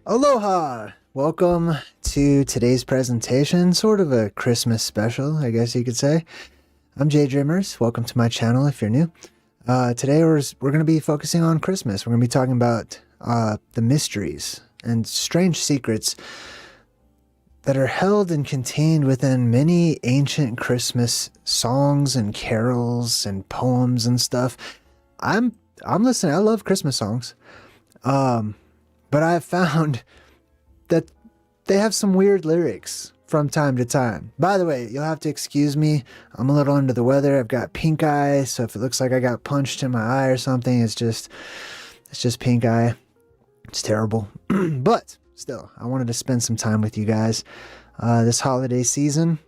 Aloha! Welcome to today's presentation, sort of a Christmas special, I guess you could say. I'm JayDreamerZ. Welcome to my channel if you're new. Today we're going to be focusing on Christmas. We're going to be talking about the mysteries and strange secrets that are held and contained within many ancient Christmas songs and carols and poems and stuff. I'm listening. I love Christmas songs. But I've found that they have some weird lyrics from time to time. By the way, you'll have to excuse me. I'm a little under the weather. I've got pink eye, so if it looks like I got punched in my eye or something, it's just pink eye. It's terrible. But still, I wanted to spend some time with you guys this holiday season.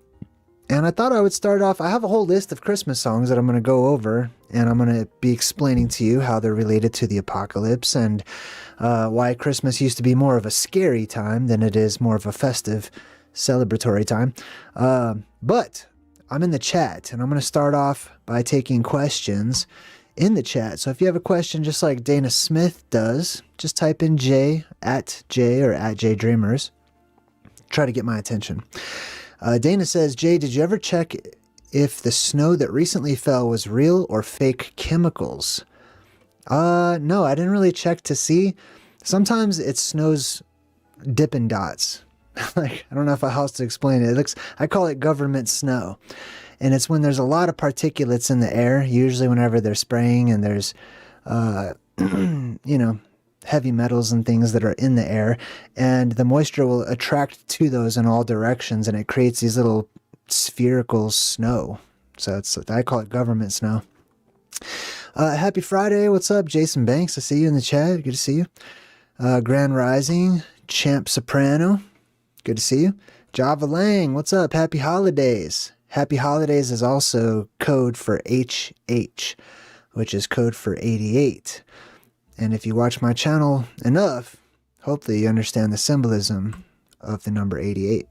And I thought I would start off. I have a whole list of Christmas songs that I'm going to go over, and I'm going to be explaining to you how they're related to the apocalypse and why Christmas used to be more of a scary time than it is more of a festive, celebratory time. But I'm in the chat, and I'm going to start off by taking questions in the chat. So if you have a question, just like Dana Smith does, just type in J at J or at JayDreamerZ. Try to get my attention. Dana says, Jay, did you ever check if the snow that recently fell was real or fake chemicals? No, I didn't really check to see. Sometimes it snows Dippin' Dots. Like, I don't know if how else to explain it. I call it government snow. And it's when there's a lot of particulates in the air, usually whenever they're spraying and there's, you know, heavy metals and things that are in the air, and the moisture will attract to those in all directions, and it creates these little spherical snow. So I call it government snow. Happy Friday. What's up, Jason Banks? I see you in the chat. Good to see you. Grand Rising, Champ Soprano. Good to see you. Java Lang. What's up? Happy Holidays. Happy Holidays is also code for HH, which is code for 88. And if you watch my channel enough, hopefully you understand the symbolism of the number 88.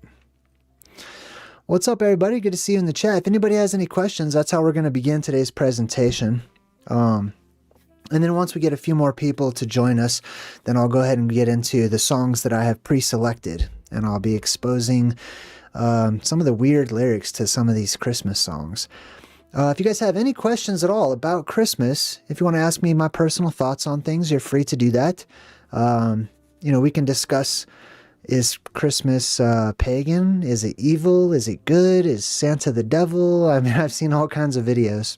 What's up, everybody? Good to see you in the chat. If anybody has any questions, that's how we're going to begin today's presentation. And then once we get a few more people to join us, then I'll go ahead and get into the songs that I have pre-selected. And I'll be exposing some of the weird lyrics to some of these Christmas songs. If you guys have any questions at all about Christmas, if you want to ask me my personal thoughts on things, you're free to do that. You know, we can discuss, is Christmas pagan? Is it evil? Is it good? Is Santa the devil? I mean, I've seen all kinds of videos.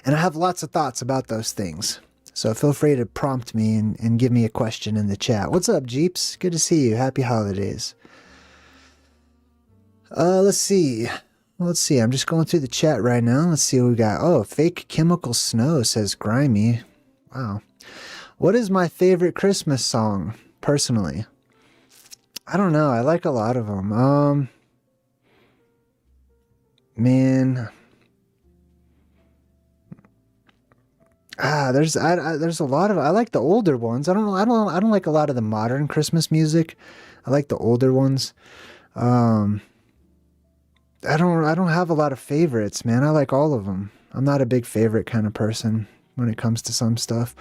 And I have lots of thoughts about those things. So feel free to prompt me and give me a question in the chat. What's up, Jeeps? Good to see you. Happy holidays. Let's see. I'm just going through the chat right now. Let's see what we got. Oh, fake chemical snow, says Grimy. Wow. What is my favorite Christmas song, personally? I don't know. I like a lot of them. Man. There's a lot of, I like the older ones. I don't like a lot of the modern Christmas music. I like the older ones. I don't have a lot of favorites, man. I like all of them. I'm not a big favorite kind of person when it comes to some stuff.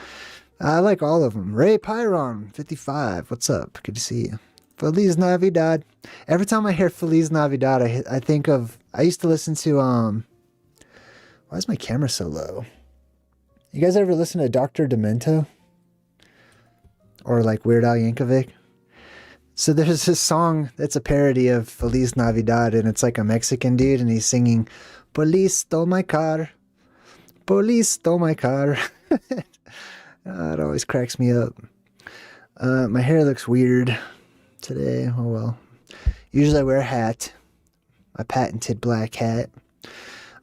I like all of them. Ray Pyron, 55. What's up? Good to see you. Feliz Navidad. Every time I hear Feliz Navidad, I think of, I used to listen to, why is my camera so low? You guys ever listen to Dr. Demento? Or like Weird Al Yankovic? So there's this song that's a parody of Feliz Navidad, and it's like a Mexican dude, and he's singing, Police stole my car. Police stole my car. It always cracks me up. My hair looks weird today. Oh well. Usually I wear a hat. My patented black hat.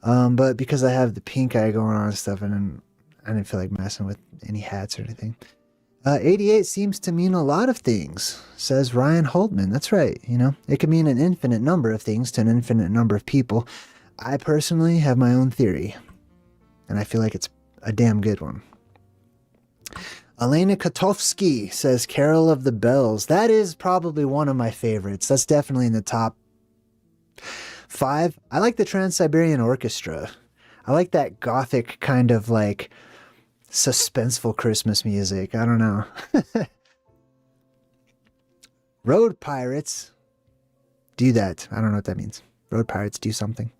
But because I have the pink eye going on and stuff, and I didn't feel like messing with any hats or anything. 88 seems to mean a lot of things, says Ryan Holtman. That's right. You know, it can mean an infinite number of things to an infinite number of people. I personally have my own theory, and I feel like it's a damn good one. Elena Kotovsky says Carol of the Bells. That is probably one of my favorites. That's definitely in the top 5, I like the Trans-Siberian Orchestra. I like that gothic kind of like suspenseful Christmas music. I don't know. Road Pirates. Do that. I don't know what that means. Road Pirates do something.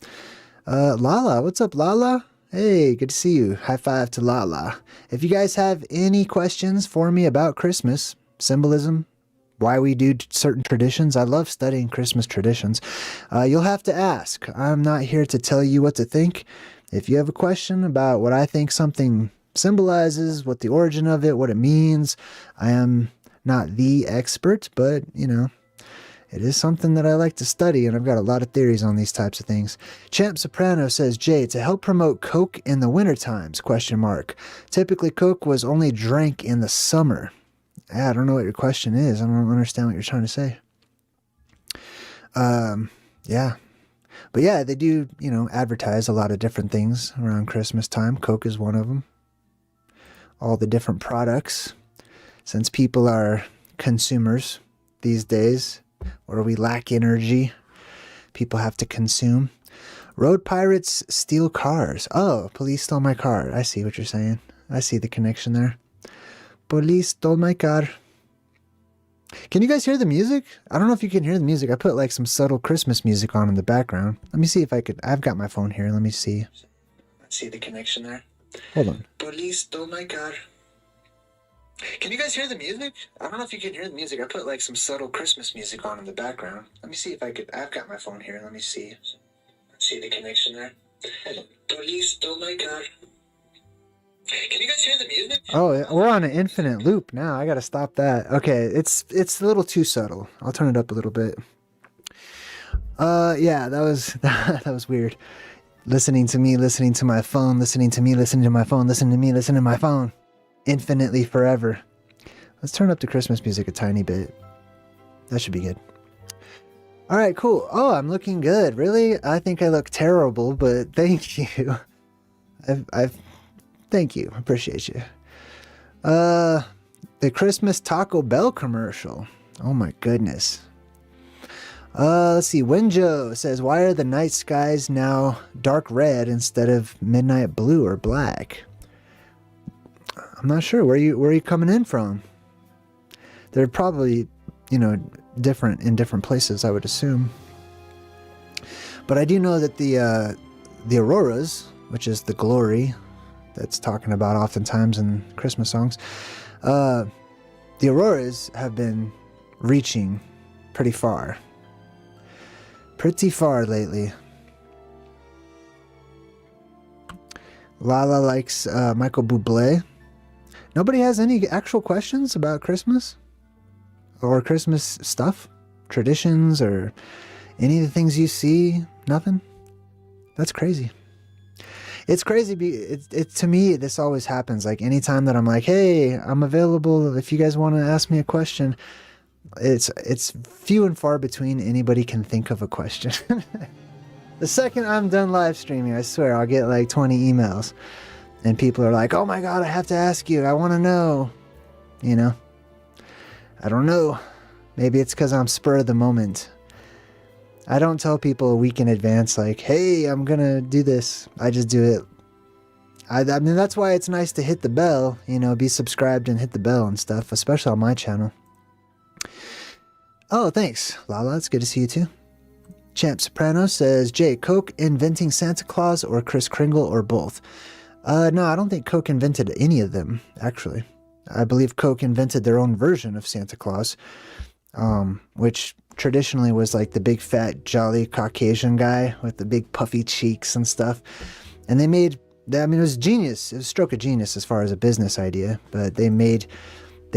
Lala. What's up, Lala? Hey, good to see you. High five to Lala. If you guys have any questions for me about Christmas, symbolism, why we do certain traditions, I love studying Christmas traditions, you'll have to ask. I'm not here to tell you what to think. If you have a question about what I think something symbolizes, what the origin of it, what it means, I am not the expert, but, you know, it is something that I like to study, and I've got a lot of theories on these types of things. Champ Soprano says, Jay, to help promote Coke in the winter times, question mark. Typically, Coke was only drank in the summer. I don't know what your question is. I don't understand what you're trying to say. Yeah. But yeah, they do, you know, advertise a lot of different things around Christmas time. Coke is one of them. All the different products. Since people are consumers these days, or we lack energy, people have to consume. Road pirates steal cars. Oh, police stole my car. I see what you're saying. I see the connection there. Police stole my car. Can you guys hear the music? I don't know if you can hear the music. I put like some subtle Christmas music on in the background. Let me see if I could. I've got my phone here. Let me see. I see the connection there. Hold on. Police stole my car. Can you guys hear the music? I don't know if you can hear the music. I put like some subtle Christmas music on in the background. Let me see if I could. I've got my phone here. Let me see. See the connection there. Police stole my car. Can you guys hear the music? Oh, we're on an infinite loop now. I gotta stop that. Okay, it's a little too subtle. I'll turn it up a little bit. Yeah, that was weird. Listening to me, listening to my phone, listening to me, listening to my phone, listening to me, listening to my phone. Infinitely forever. Let's turn up the Christmas music a tiny bit. That should be good. All right, cool. Oh, I'm looking good. Really? I think I look terrible, but thank you. Thank you. Appreciate you. The Christmas Taco Bell commercial. Oh my goodness. Let's see. Winjo says, why are the night skies now dark red instead of midnight blue or black? I'm not sure. Where are you coming in from? They're probably, you know, different in different places, I would assume. But I do know that the auroras, which is the glory that's talking about oftentimes in Christmas songs, the auroras have been reaching pretty far lately. Lala likes Michael Bublé. Nobody has any actual questions about Christmas or Christmas stuff, traditions, or any of the things you see? Nothing? That's crazy. It's crazy. To me, this always happens. Like anytime that I'm like, hey, I'm available if you guys want to ask me a question, it's few and far between anybody can think of a question. The second I'm done live streaming, I swear I'll get like 20 emails. And people are like, oh my God, I have to ask you. I want to know. You know? I don't know. Maybe it's because I'm spur of the moment. I don't tell people a week in advance like, hey, I'm going to do this. I just do it. I mean, that's why it's nice to hit the bell, you know, be subscribed and hit the bell and stuff, especially on my channel. Oh, thanks, Lala. It's good to see you too. Champ Soprano says, Jay, Coke inventing Santa Claus or Kris Kringle or both? No, I don't think Coke invented any of them, actually. I believe Coke invented their own version of Santa Claus, which traditionally was like the big fat jolly Caucasian guy with the big puffy cheeks and stuff. And they made, I mean, it was genius. It was a stroke of genius as far as a business idea, but they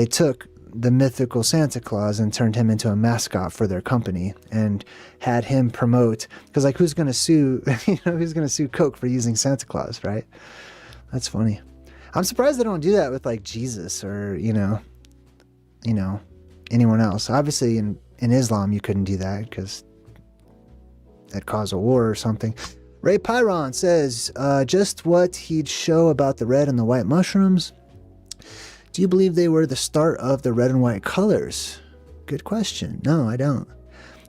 took the mythical Santa Claus and turned him into a mascot for their company and had him promote, because like who's going to sue, you know, who's going to sue Coke for using Santa Claus, right? That's funny. I'm surprised they don't do that with like Jesus or, you know, anyone else. Obviously in Islam, you couldn't do that because that'd cause a war or something. Ray Pyron says, just what he'd show about the red and the white mushrooms. Do you believe they were the start of the red and white colors? Good question. No, I don't.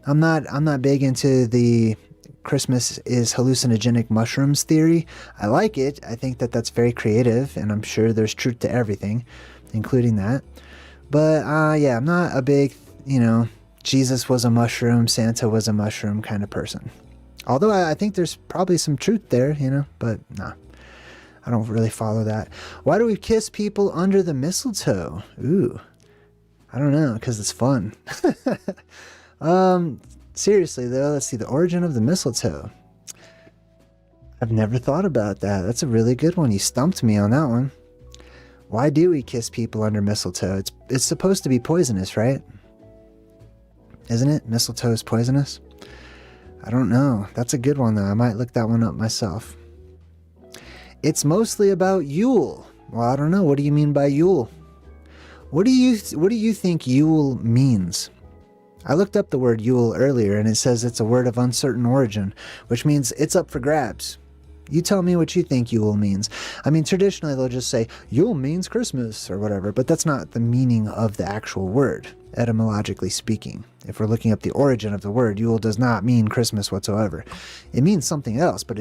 I'm not big into the Christmas is hallucinogenic mushrooms theory. I like it. I think that that's very creative, and I'm sure there's truth to everything, including that. But yeah, I'm not a big, Jesus was a mushroom, Santa was a mushroom kind of person. Although I think there's probably some truth there, but nah, I don't really follow that. Why do we kiss people under the mistletoe? Ooh, I don't know, because it's fun. Seriously though, let's see, the origin of the mistletoe. I've never thought about that. That's a really good one. You stumped me on that one. Why do we kiss people under mistletoe? It's supposed to be poisonous, right? Isn't it? Mistletoe is poisonous? I don't know. That's a good one though. I might look that one up myself. It's mostly about Yule. Well, I don't know. What do you mean by Yule? What do you think Yule means? I looked up the word Yule earlier, and it says it's a word of uncertain origin, which means it's up for grabs. You tell me what you think Yule means. I mean, traditionally they'll just say Yule means Christmas or whatever, but that's not the meaning of the actual word, etymologically speaking. If we're looking up the origin of the word, Yule does not mean Christmas whatsoever. It means something else, but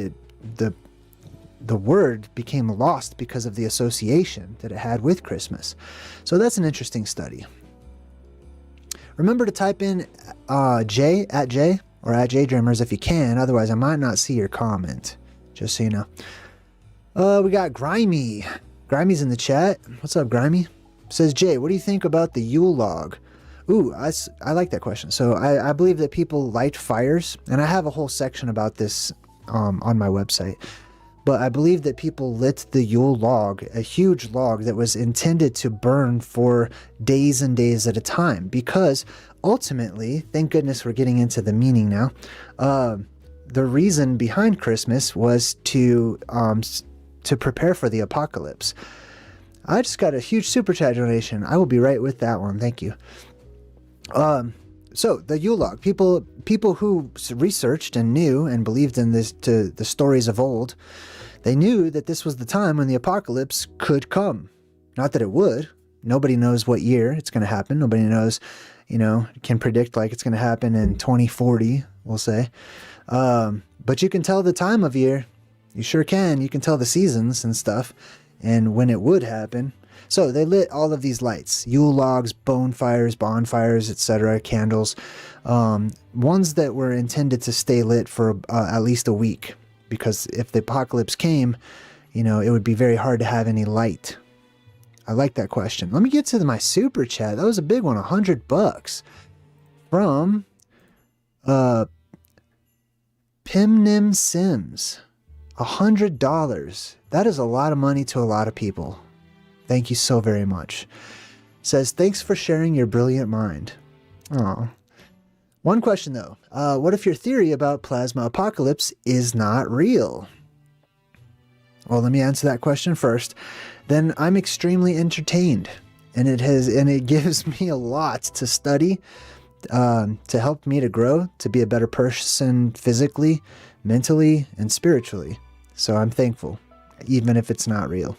the word became lost because of the association that it had with Christmas. So that's an interesting study. Remember to type in J at J or at JayDreamerZ if you can. Otherwise, I might not see your comment. Just so you know. We got Grimy. Grimy's in the chat. What's up, Grimy? Says, Jay, what do you think about the Yule log? Ooh, I like that question. So I believe that people light fires, and I have a whole section about this on my website. But I believe that people lit the Yule log, a huge log that was intended to burn for days and days at a time. Because ultimately, thank goodness we're getting into the meaning now, the reason behind Christmas was to prepare for the apocalypse. I just got a huge super chat donation. I will be right with that one. Thank you. So the Yule log, people who researched and knew and believed in the stories of old, they knew that this was the time when the apocalypse could come. Not that it would. Nobody knows what year it's going to happen. Nobody knows, can predict like it's going to happen in 2040, we'll say. But you can tell the time of year. You sure can. You can tell the seasons and stuff and when it would happen. So they lit all of these lights, Yule logs, bonfires, etc., candles, ones that were intended to stay lit for at least a week, because if the apocalypse came, it would be very hard to have any light. I like that question. Let me get to my super chat. That was a big one, $100 from Pimnim Sims. $100. That is a lot of money to a lot of people. Thank you so very much. Says, thanks for sharing your brilliant mind. Oh. One question though. What if your theory about plasma apocalypse is not real? Well, let me answer that question first. Then I'm extremely entertained, and it gives me a lot to study, to help me to grow, to be a better person physically, mentally, and spiritually. So I'm thankful, even if it's not real.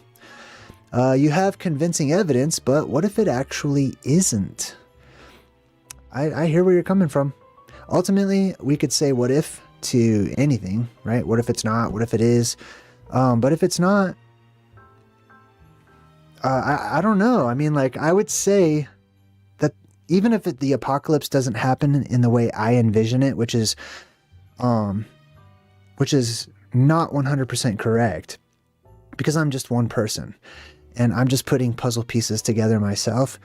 You have convincing evidence, but what if it actually isn't? I hear where you're coming from. Ultimately, we could say what if to anything, right? What if it's not? What if it is? But if it's not, I don't know. I mean, like, I would say that even if the apocalypse doesn't happen in the way I envision it, which is not 100% correct, because I'm just one person and I'm just putting puzzle pieces together myself.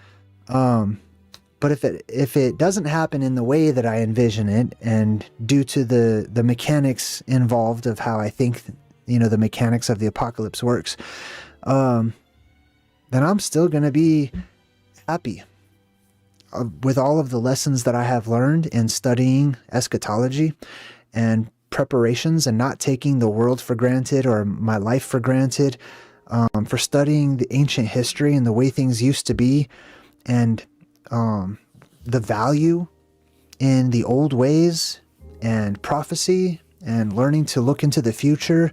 But if it doesn't happen in the way that I envision it, and due to the mechanics involved of how I think, the mechanics of the apocalypse works, then I'm still going to be happy with all of the lessons that I have learned in studying eschatology and preparations, and not taking the world for granted or my life for granted, for studying the ancient history and the way things used to be, and the value in the old ways and prophecy and learning to look into the future.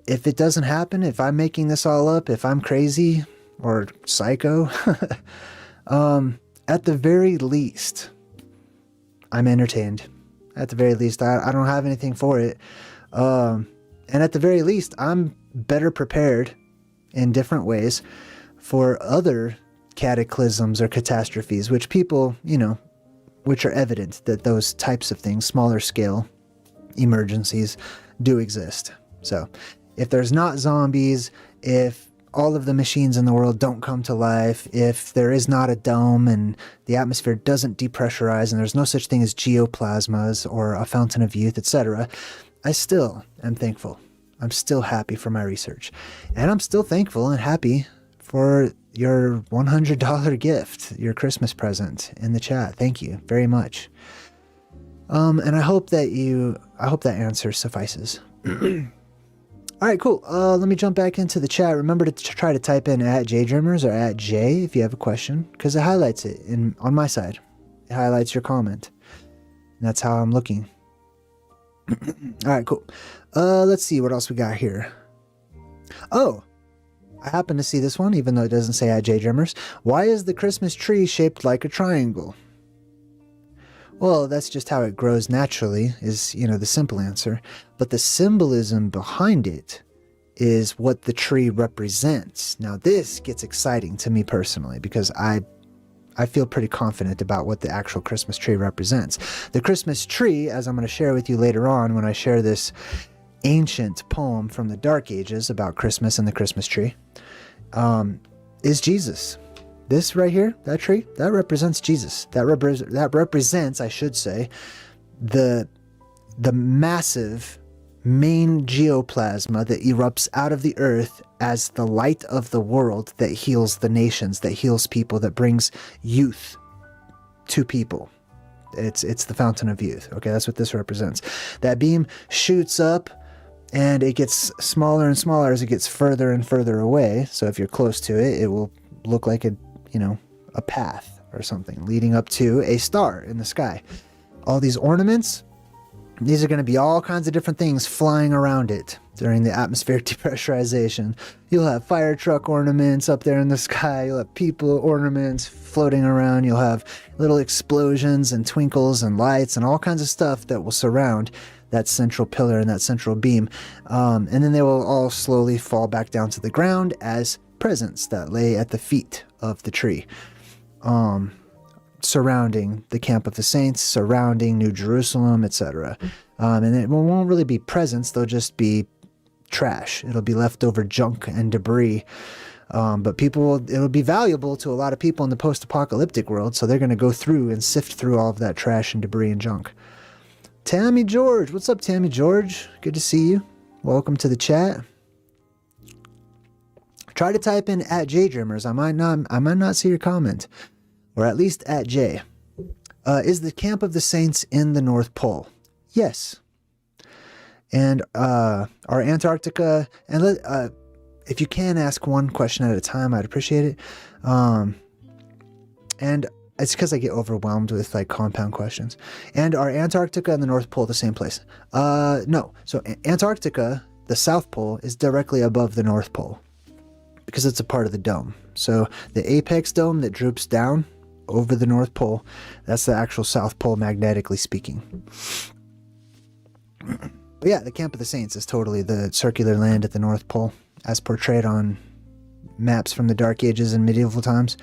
If it doesn't happen, if I'm making this all up, if I'm crazy or psycho, at the very least, I'm entertained. At the very least, I don't have anything for it. And at the very least, I'm better prepared in different ways for other cataclysms or catastrophes, which people, you know, which are evident that those types of things, smaller scale emergencies, do exist. So if there's not zombies, if all of the machines in the world don't come to life, if there is not a dome and the atmosphere doesn't depressurize and there's no such thing as geoplasmas or a fountain of youth, etc., I still am thankful. I'm still happy for my research. And I'm still thankful and happy for your $100 gift, your Christmas present in the chat. Thank you very much. And I hope that answer suffices. All right, cool. Let me jump back into the chat. Remember to try to type in @JayDreamerZ or @Jay if you have a question, because it highlights it on my side. It highlights your comment. And that's how I'm looking. All right, cool. Let's see what else we got here. Oh, I happen to see this one, even though it doesn't say @JayDreamerZ. Why is the Christmas tree shaped like a triangle? Well, that's just how it grows naturally, is, you know, the simple answer. But the symbolism behind it is what the tree represents. Now, this gets exciting to me personally, because I feel pretty confident about what the actual Christmas tree represents. The Christmas tree, as I'm going to share with you later on when I share this ancient poem from the Dark Ages about Christmas and the Christmas tree, is Jesus. This right here, that tree, that represents Jesus. That represents, I should say, the massive main geoplasma that erupts out of the earth as the light of the world that heals the nations, that heals people, that brings youth to people. It's the fountain of youth. Okay, that's what this represents. That beam shoots up and it gets smaller and smaller as it gets further and further away. So if you're close to it, it will look like a path or something leading up to a star in the sky. All these ornaments, these are going to be all kinds of different things flying around it during the atmospheric depressurization. You'll have fire truck ornaments up there in the sky. You'll have people ornaments floating around. You'll have little explosions and twinkles and lights and all kinds of stuff that will surround that central pillar and that central beam. And then they will all slowly fall back down to the ground as presents that lay at the feet of the tree, surrounding the camp of the saints, surrounding New Jerusalem, etc. And it won't really be presents, they'll just be trash. It'll be leftover junk and debris. But it'll be valuable to a lot of people in the post-apocalyptic world, so they're going to go through and sift through all of that trash and debris and junk. Tammy George, what's up, Tammy George? Good to see you. Welcome to the chat. Try to type in @JayDreamerZ. I might not see your comment, or at least @Jay. Is the camp of the saints in the North Pole? Yes. And are Antarctica, and if you can ask one question at a time, I'd appreciate it. And it's because I get overwhelmed with like compound questions. And are Antarctica and the North Pole the same place? No. So Antarctica, the South Pole, is directly above the North Pole, because it's a part of the dome. So the apex dome that droops down over the North Pole, that's the actual South Pole magnetically speaking. But yeah, the Camp of the Saints is totally the circular land at the North Pole, as portrayed on maps from the Dark Ages and medieval times.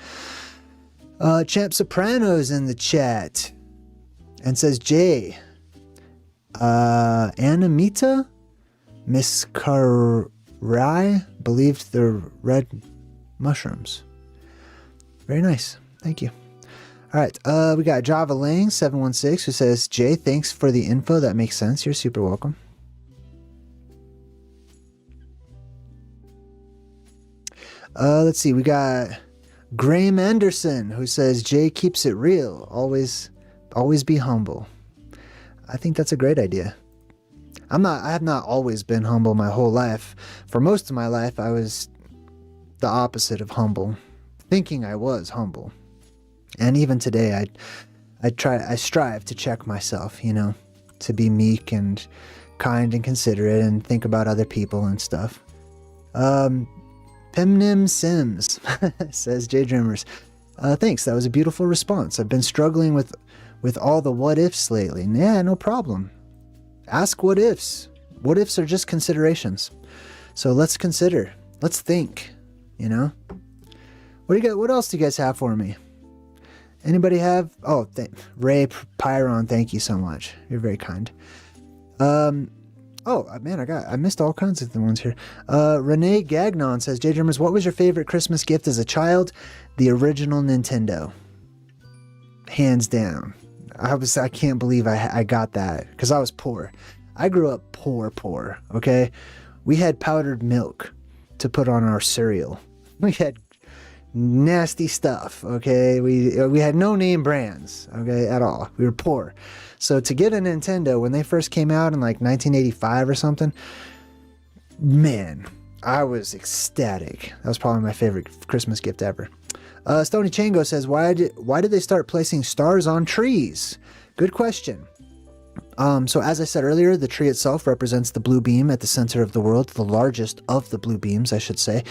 Champ Soprano's in the chat and says, Jay, Anamita Miss Rai believed the red mushrooms. Very nice. Thank you. All right. We got Java Lang 716 who says, Jay, thanks for the info. That makes sense. You're super welcome. Let's see. We got Graham Anderson who says, Jay keeps it real. Always be humble. I think that's a great idea. I have not always been humble my whole life. For most of my life, I was the opposite of humble, thinking I was humble. And even today, I strive to check myself, to be meek and kind and considerate and think about other people and stuff. Pimnim Sims says, JayDreamerZ, thanks. That was a beautiful response. I've been struggling with with all the what ifs lately. Yeah, no problem. Ask what ifs. What ifs are just considerations. So let's consider. Let's think, you know? What do you got? What else do you guys have for me? Anybody have? Oh, Ray Pyron, thank you so much. You're very kind. Oh man, I missed all kinds of the ones here. Renee Gagnon says, JayDreamerZ, what was your favorite Christmas gift as a child? The original Nintendo. Hands down. I can't believe I got that because I was poor. I grew up poor, okay? We had powdered milk to put on our cereal. We had nasty stuff, okay? We had no name brands, okay, at all. We were poor. So to get a Nintendo when they first came out in like 1985 or something, man, I was ecstatic. That was probably my favorite Christmas gift ever. Stony Chango says, why did they start placing stars on trees? Good question. So as I said earlier, the tree itself represents the blue beam at the center of the world, the largest of the blue beams, I should say,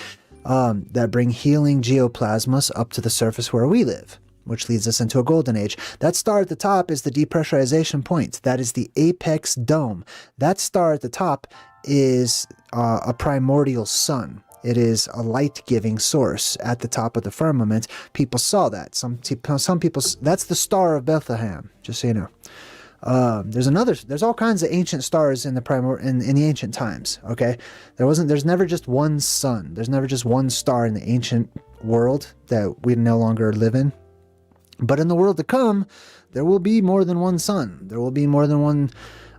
that bring healing geoplasmas up to the surface where we live, which leads us into a golden age. That star at the top is the depressurization point. That is the apex dome. That star at the top is a primordial sun. It is a light-giving source at the top of the firmament. People saw that. Some people. That's the Star of Bethlehem. Just so you know. There's all kinds of ancient stars in the ancient times. Okay, there's never just one sun. There's never just one star in the ancient world that we no longer live in. But in the world to come, there will be more than one sun. There will be more than one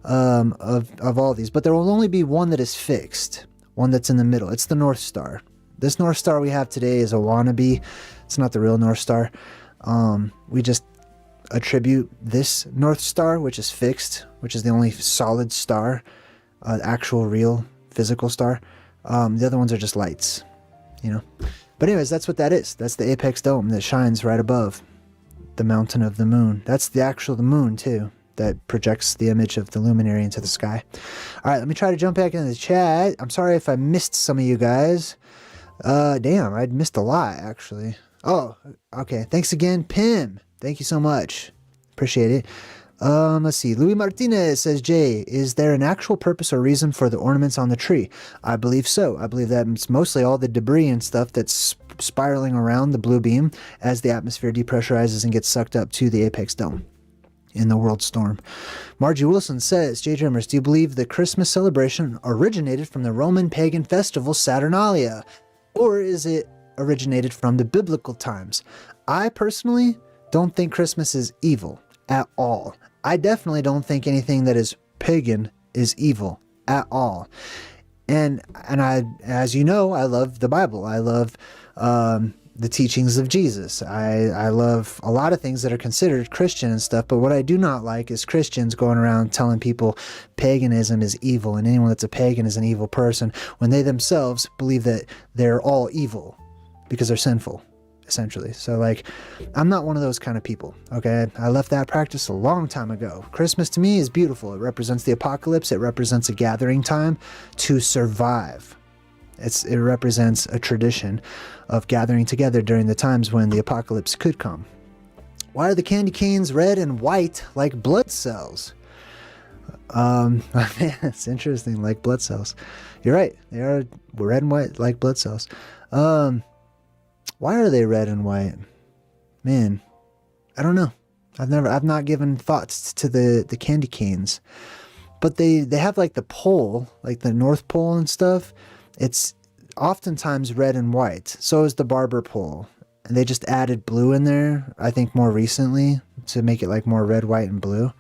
of all these. But there will only be one that is fixed. One that's in the middle. It's the North Star. This North Star we have today is a wannabe. It's not the real North Star. We just attribute this North Star, which is fixed, which is the only solid star, actual real physical star. The other ones are just lights, you know. But anyways, that's what that is. That's the apex dome that shines right above the mountain of the moon. That's the moon too, that projects the image of the luminary into the sky. All right, let me try to jump back into the chat. I'm sorry if I missed some of you guys. Damn, I'd missed a lot, actually. Oh, okay. Thanks again, Pim. Thank you so much. Appreciate it. Let's see. Louis Martinez says, Jay, is there an actual purpose or reason for the ornaments on the tree? I believe so. I believe that it's mostly all the debris and stuff that's spiraling around the blue beam as the atmosphere depressurizes and gets sucked up to the apex dome in the world storm. Margie Wilson says, JayDreamerZ, do you believe the Christmas celebration originated from the Roman pagan festival Saturnalia? Or is it originated from the biblical times? I personally don't think Christmas is evil at all. I definitely don't think anything that is pagan is evil at all. And I, as you know, I love the Bible. I love the teachings of Jesus. I love a lot of things that are considered Christian and stuff, but what I do not like is Christians going around telling people paganism is evil and anyone that's a pagan is an evil person when they themselves believe that they're all evil because they're sinful, essentially. So like, I'm not one of those kind of people, okay? I left that practice a long time ago. Christmas to me is beautiful. It represents the apocalypse. It represents a gathering time to survive. It represents a tradition of gathering together during the times when the apocalypse could come. Why are the candy canes red and white like blood cells? Man, it's interesting, like blood cells. You're right. They are red and white like blood cells. Why are they red and white? Man, I don't know. I've not given thoughts to the candy canes. But they have like the pole, like the North Pole and stuff. It's oftentimes red and white. So is the barber pole. And they just added blue in there, I think more recently, to make it like more red, white, and blue.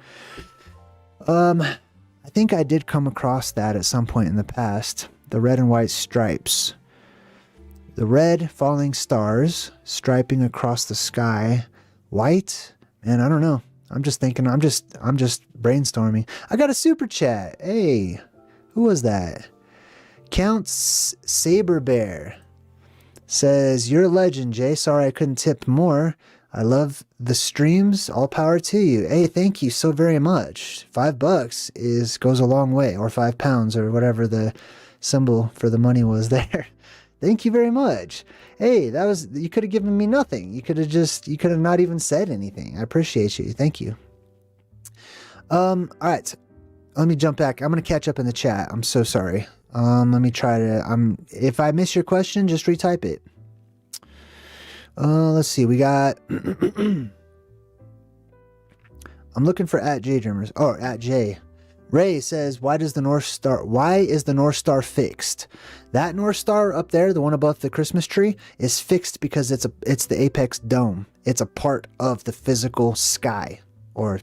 I think I did come across that at some point in the past. The red and white stripes. The red falling stars striping across the sky. White? Man, I don't know. I'm just thinking, I'm just brainstorming. I got a super chat. Hey, who was that? Count Saber Bear says, you're a legend, Jay. Sorry I couldn't tip more. I love the streams. All power to you. Hey, thank you so very much. $5 goes a long way, or £5 or whatever the symbol for the money was there. Thank you very much. Hey, you could have given me nothing. You could have not even said anything. I appreciate you. Thank you. All right. Let me jump back. I'm going to catch up in the chat. I'm so sorry. Let me try to, if I miss your question, just retype it. Let's see. We got, I'm looking for @JayDreamerZ, or @J. Ray says, why is the North Star fixed? That North Star up there, the one above the Christmas tree, is fixed because it's the apex dome. It's a part of the physical sky, or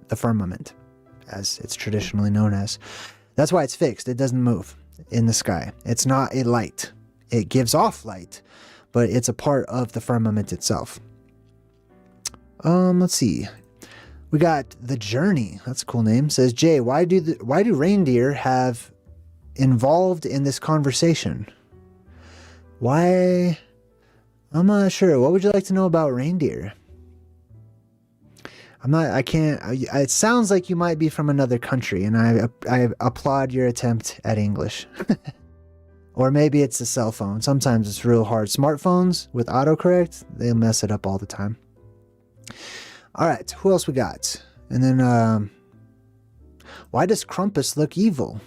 the firmament, as it's traditionally known as. That's why it's fixed. It doesn't move in the sky. It's not a light. It gives off light, but it's a part of the firmament itself. Let's see. We got The Journey. That's a cool name. Says, Jay, why do reindeer have involved in this conversation? Why? I'm not sure. What would you like to know about reindeer? It sounds like you might be from another country, and I applaud your attempt at English. Or maybe it's a cell phone. Sometimes it's real hard. Smartphones with autocorrect, they mess it up all the time. All right, who else we got? And then, why does Krampus look evil?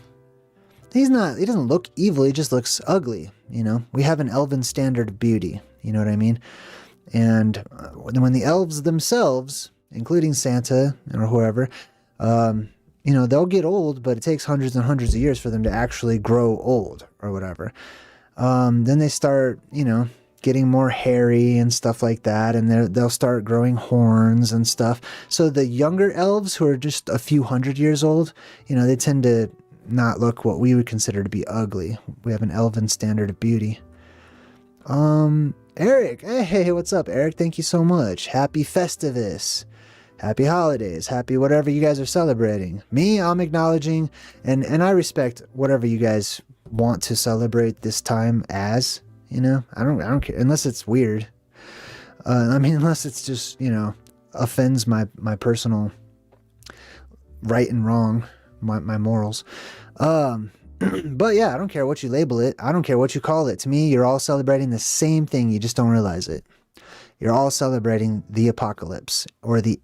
He doesn't look evil, he just looks ugly, you know? We have an elven standard of beauty, you know what I mean? And when the elves themselves, including Santa or whoever, you know, they'll get old, but it takes hundreds and hundreds of years for them to actually grow old or whatever. Then they start, you know, getting more hairy and stuff like that, and they'll start growing horns and stuff. So the younger elves, who are just a few hundred years old, you know, they tend to not look what we would consider to be ugly. We have an elven standard of beauty. Eric, hey, what's up, Eric? Thank you so much. Happy Festivus. Happy holidays. Happy whatever you guys are celebrating. Me, I'm acknowledging, and I respect whatever you guys want to celebrate this time as. You know, I don't care, unless it's weird. I mean, unless it's just, you know, offends my personal right and wrong, my morals. But yeah, I don't care what you label it. I don't care what you call it. To me, you're all celebrating the same thing. You just don't realize it. You're all celebrating the apocalypse, or the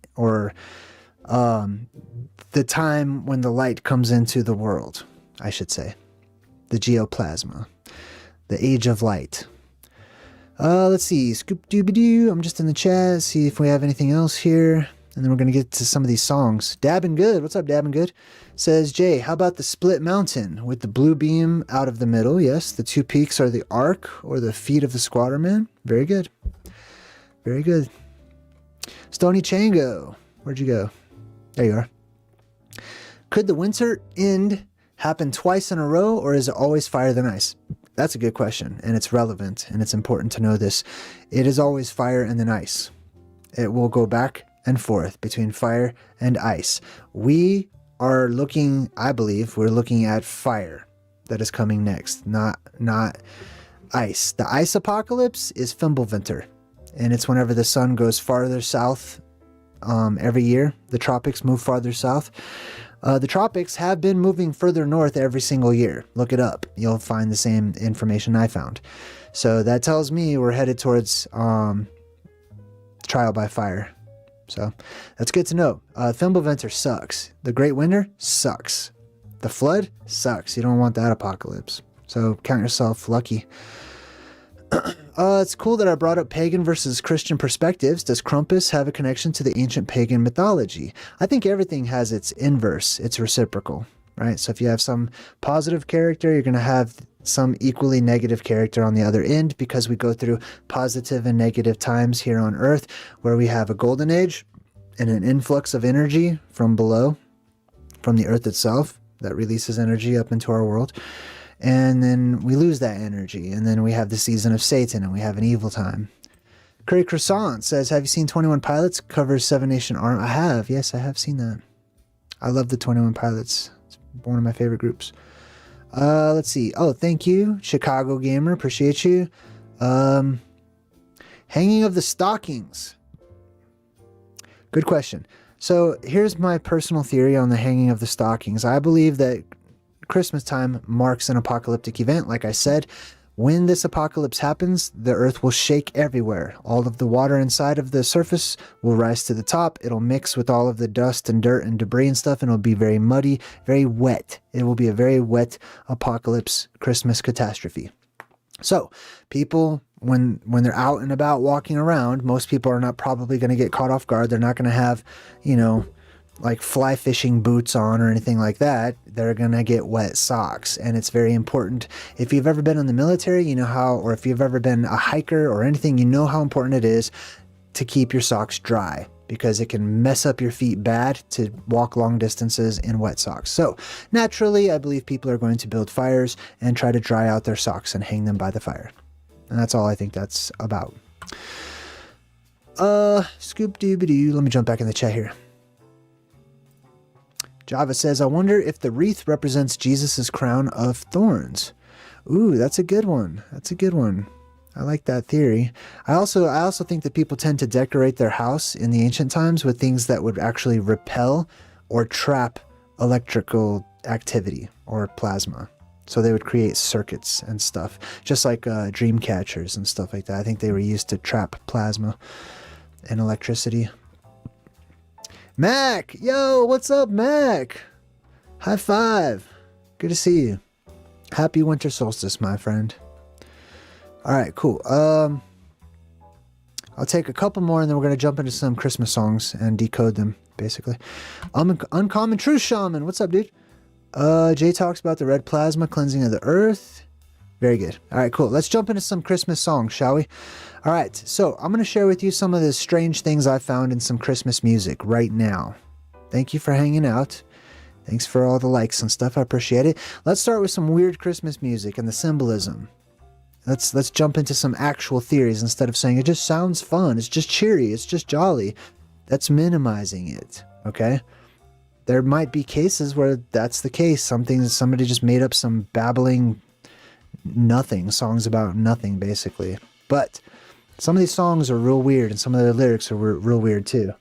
time when the light comes into the world, I should say. The geoplasma. The Age of Light. Let's see. Scoop-dooby-doo. I'm just in the chat. See if we have anything else here. And then we're going to get to some of these songs. Dabbing Good. What's up, Dabbing Good? Says, Jay, how about the split mountain with the blue beam out of the middle? Yes, the two peaks are the arc or the feet of the Squatterman. Very good. Very good. Stony Chango. Where'd you go? There you are. Could the winter end happen twice in a row, or is it always fire than ice? That's a good question, and it's relevant, and it's important to know this. It is always fire and then ice. It will go back and forth between fire and ice. We are looking, I believe, we're looking at fire that is coming next, not ice. The ice apocalypse is Fimbulvinter, and it's whenever the sun goes farther south every year. The tropics move farther south. The tropics have been moving further north every single year. Look it up. You'll find the same information I found. So that tells me we're headed towards trial by fire. So that's good to know. Fimbulvinter sucks. The Great Winter sucks. The flood sucks. You don't want that apocalypse. So count yourself lucky. It's cool that I brought up pagan versus Christian perspectives. Does Krampus have a connection to the ancient pagan mythology? I think everything has its inverse. It's reciprocal, right? So if you have some positive character, you're going to have some equally negative character on the other end, because we go through positive and negative times here on Earth, where we have a golden age and an influx of energy from below, from the Earth itself, that releases energy up into our world. And then we lose that energy, and then we have the season of Satan, and we have an evil time. Curry Croissant says, have you seen 21 Pilots? Covers Seven Nation Army. I have. Yes, I have seen that. I love the 21 Pilots. It's one of my favorite groups. Let's see. Oh, thank you, Chicago Gamer. Appreciate you. Hanging of the Stockings. Good question. So here's my personal theory on the hanging of the stockings. I believe that Christmas time marks an apocalyptic event, like I said, When this apocalypse happens, the earth will shake everywhere. All of the water inside of the surface will rise to the top. It'll mix with all of the dust and dirt and debris and stuff, and it'll be very muddy, very wet. It will be a very wet apocalypse, Christmas catastrophe. So people, when they're out and about walking around, most people are not probably going to get caught off guard. They're not going to have, like fly fishing boots on or anything like that. They're going to get wet socks. And it's very important. If you've ever been in the military, you know how, or if you've ever been a hiker or anything, you know how important it is to keep your socks dry, because it can mess up your feet bad to walk long distances in wet socks. So naturally, I believe people are going to build fires and try to dry out their socks and hang them by the fire. And that's all I think that's about. Scoop-doo-ba-doo. Let me jump back in the chat here. Java says, I wonder if the wreath represents Jesus's crown of thorns. Ooh, that's a good one. That's a good one. I like that theory. I also think that people tend to decorate their house in the ancient times with things that would actually repel or trap electrical activity or plasma. So they would create circuits and stuff, just like dream catchers and stuff like that. I think they were used to trap plasma and electricity. Mac! Yo, what's up, Mac? High five. Good to see you. Happy winter solstice, my friend. Alright, cool. I'll take a couple more and then we're going to jump into some Christmas songs and decode them, basically. Uncommon Truth Shaman. What's up, dude? Jay talks about the red plasma cleansing of the earth. Very good. Alright, cool. Let's jump into some Christmas songs, shall we? Alright, so I'm going to share with you some of the strange things I found in some Christmas music right now. Thank you for hanging out. Thanks for all the likes and stuff. I appreciate it. Let's start with some weird Christmas music and the symbolism. Let's jump into some actual theories instead of saying it just sounds fun. It's just cheery. It's just jolly. That's minimizing it. Okay? There might be cases where that's the case. Somebody just made up some babbling nothing, songs about nothing, basically. But some of these songs are real weird, and some of their lyrics are real weird too.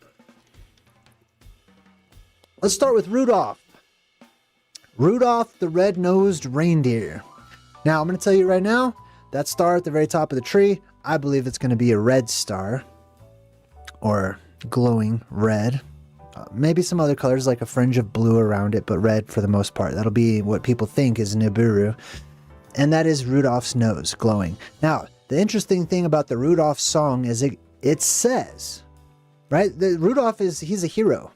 Let's start with Rudolph. Rudolph the Red-Nosed Reindeer. Now, I'm going to tell you right now, that star at the very top of the tree, I believe it's going to be a red star, or glowing red. Maybe some other colors like a fringe of blue around it, but red for the most part. That'll be what people think is Nibiru. And that is Rudolph's nose glowing. Now, the interesting thing about the Rudolph song is it says, right? Rudolph he's a hero.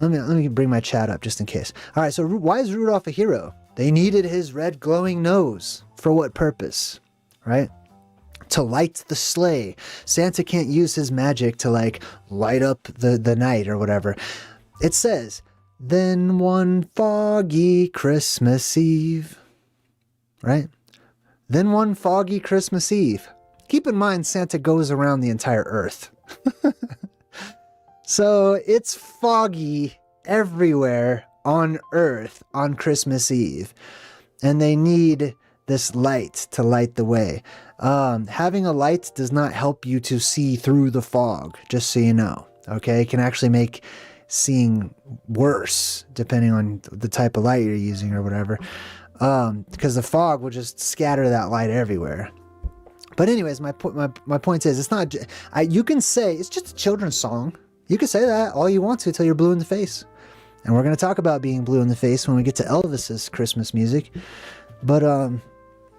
Let me bring my chat up just in case. All right, so why is Rudolph a hero? They needed his red glowing nose. For what purpose, right? To light the sleigh. Santa can't use his magic to like light up the night or whatever. It says, then one foggy Christmas Eve, right? Then one foggy Christmas Eve. Keep in mind, Santa goes around the entire earth. So it's foggy everywhere on earth on Christmas Eve. And they need this light to light the way. Having a light does not help you to see through the fog, just so you know. Okay, it can actually make seeing worse depending on the type of light you're using or whatever. Because the fog will just scatter that light everywhere. But anyways, my point is, it's not. You can say it's just a children's song. You can say that all you want to till you're blue in the face. And we're going to talk about being blue in the face when we get to Elvis's Christmas music. But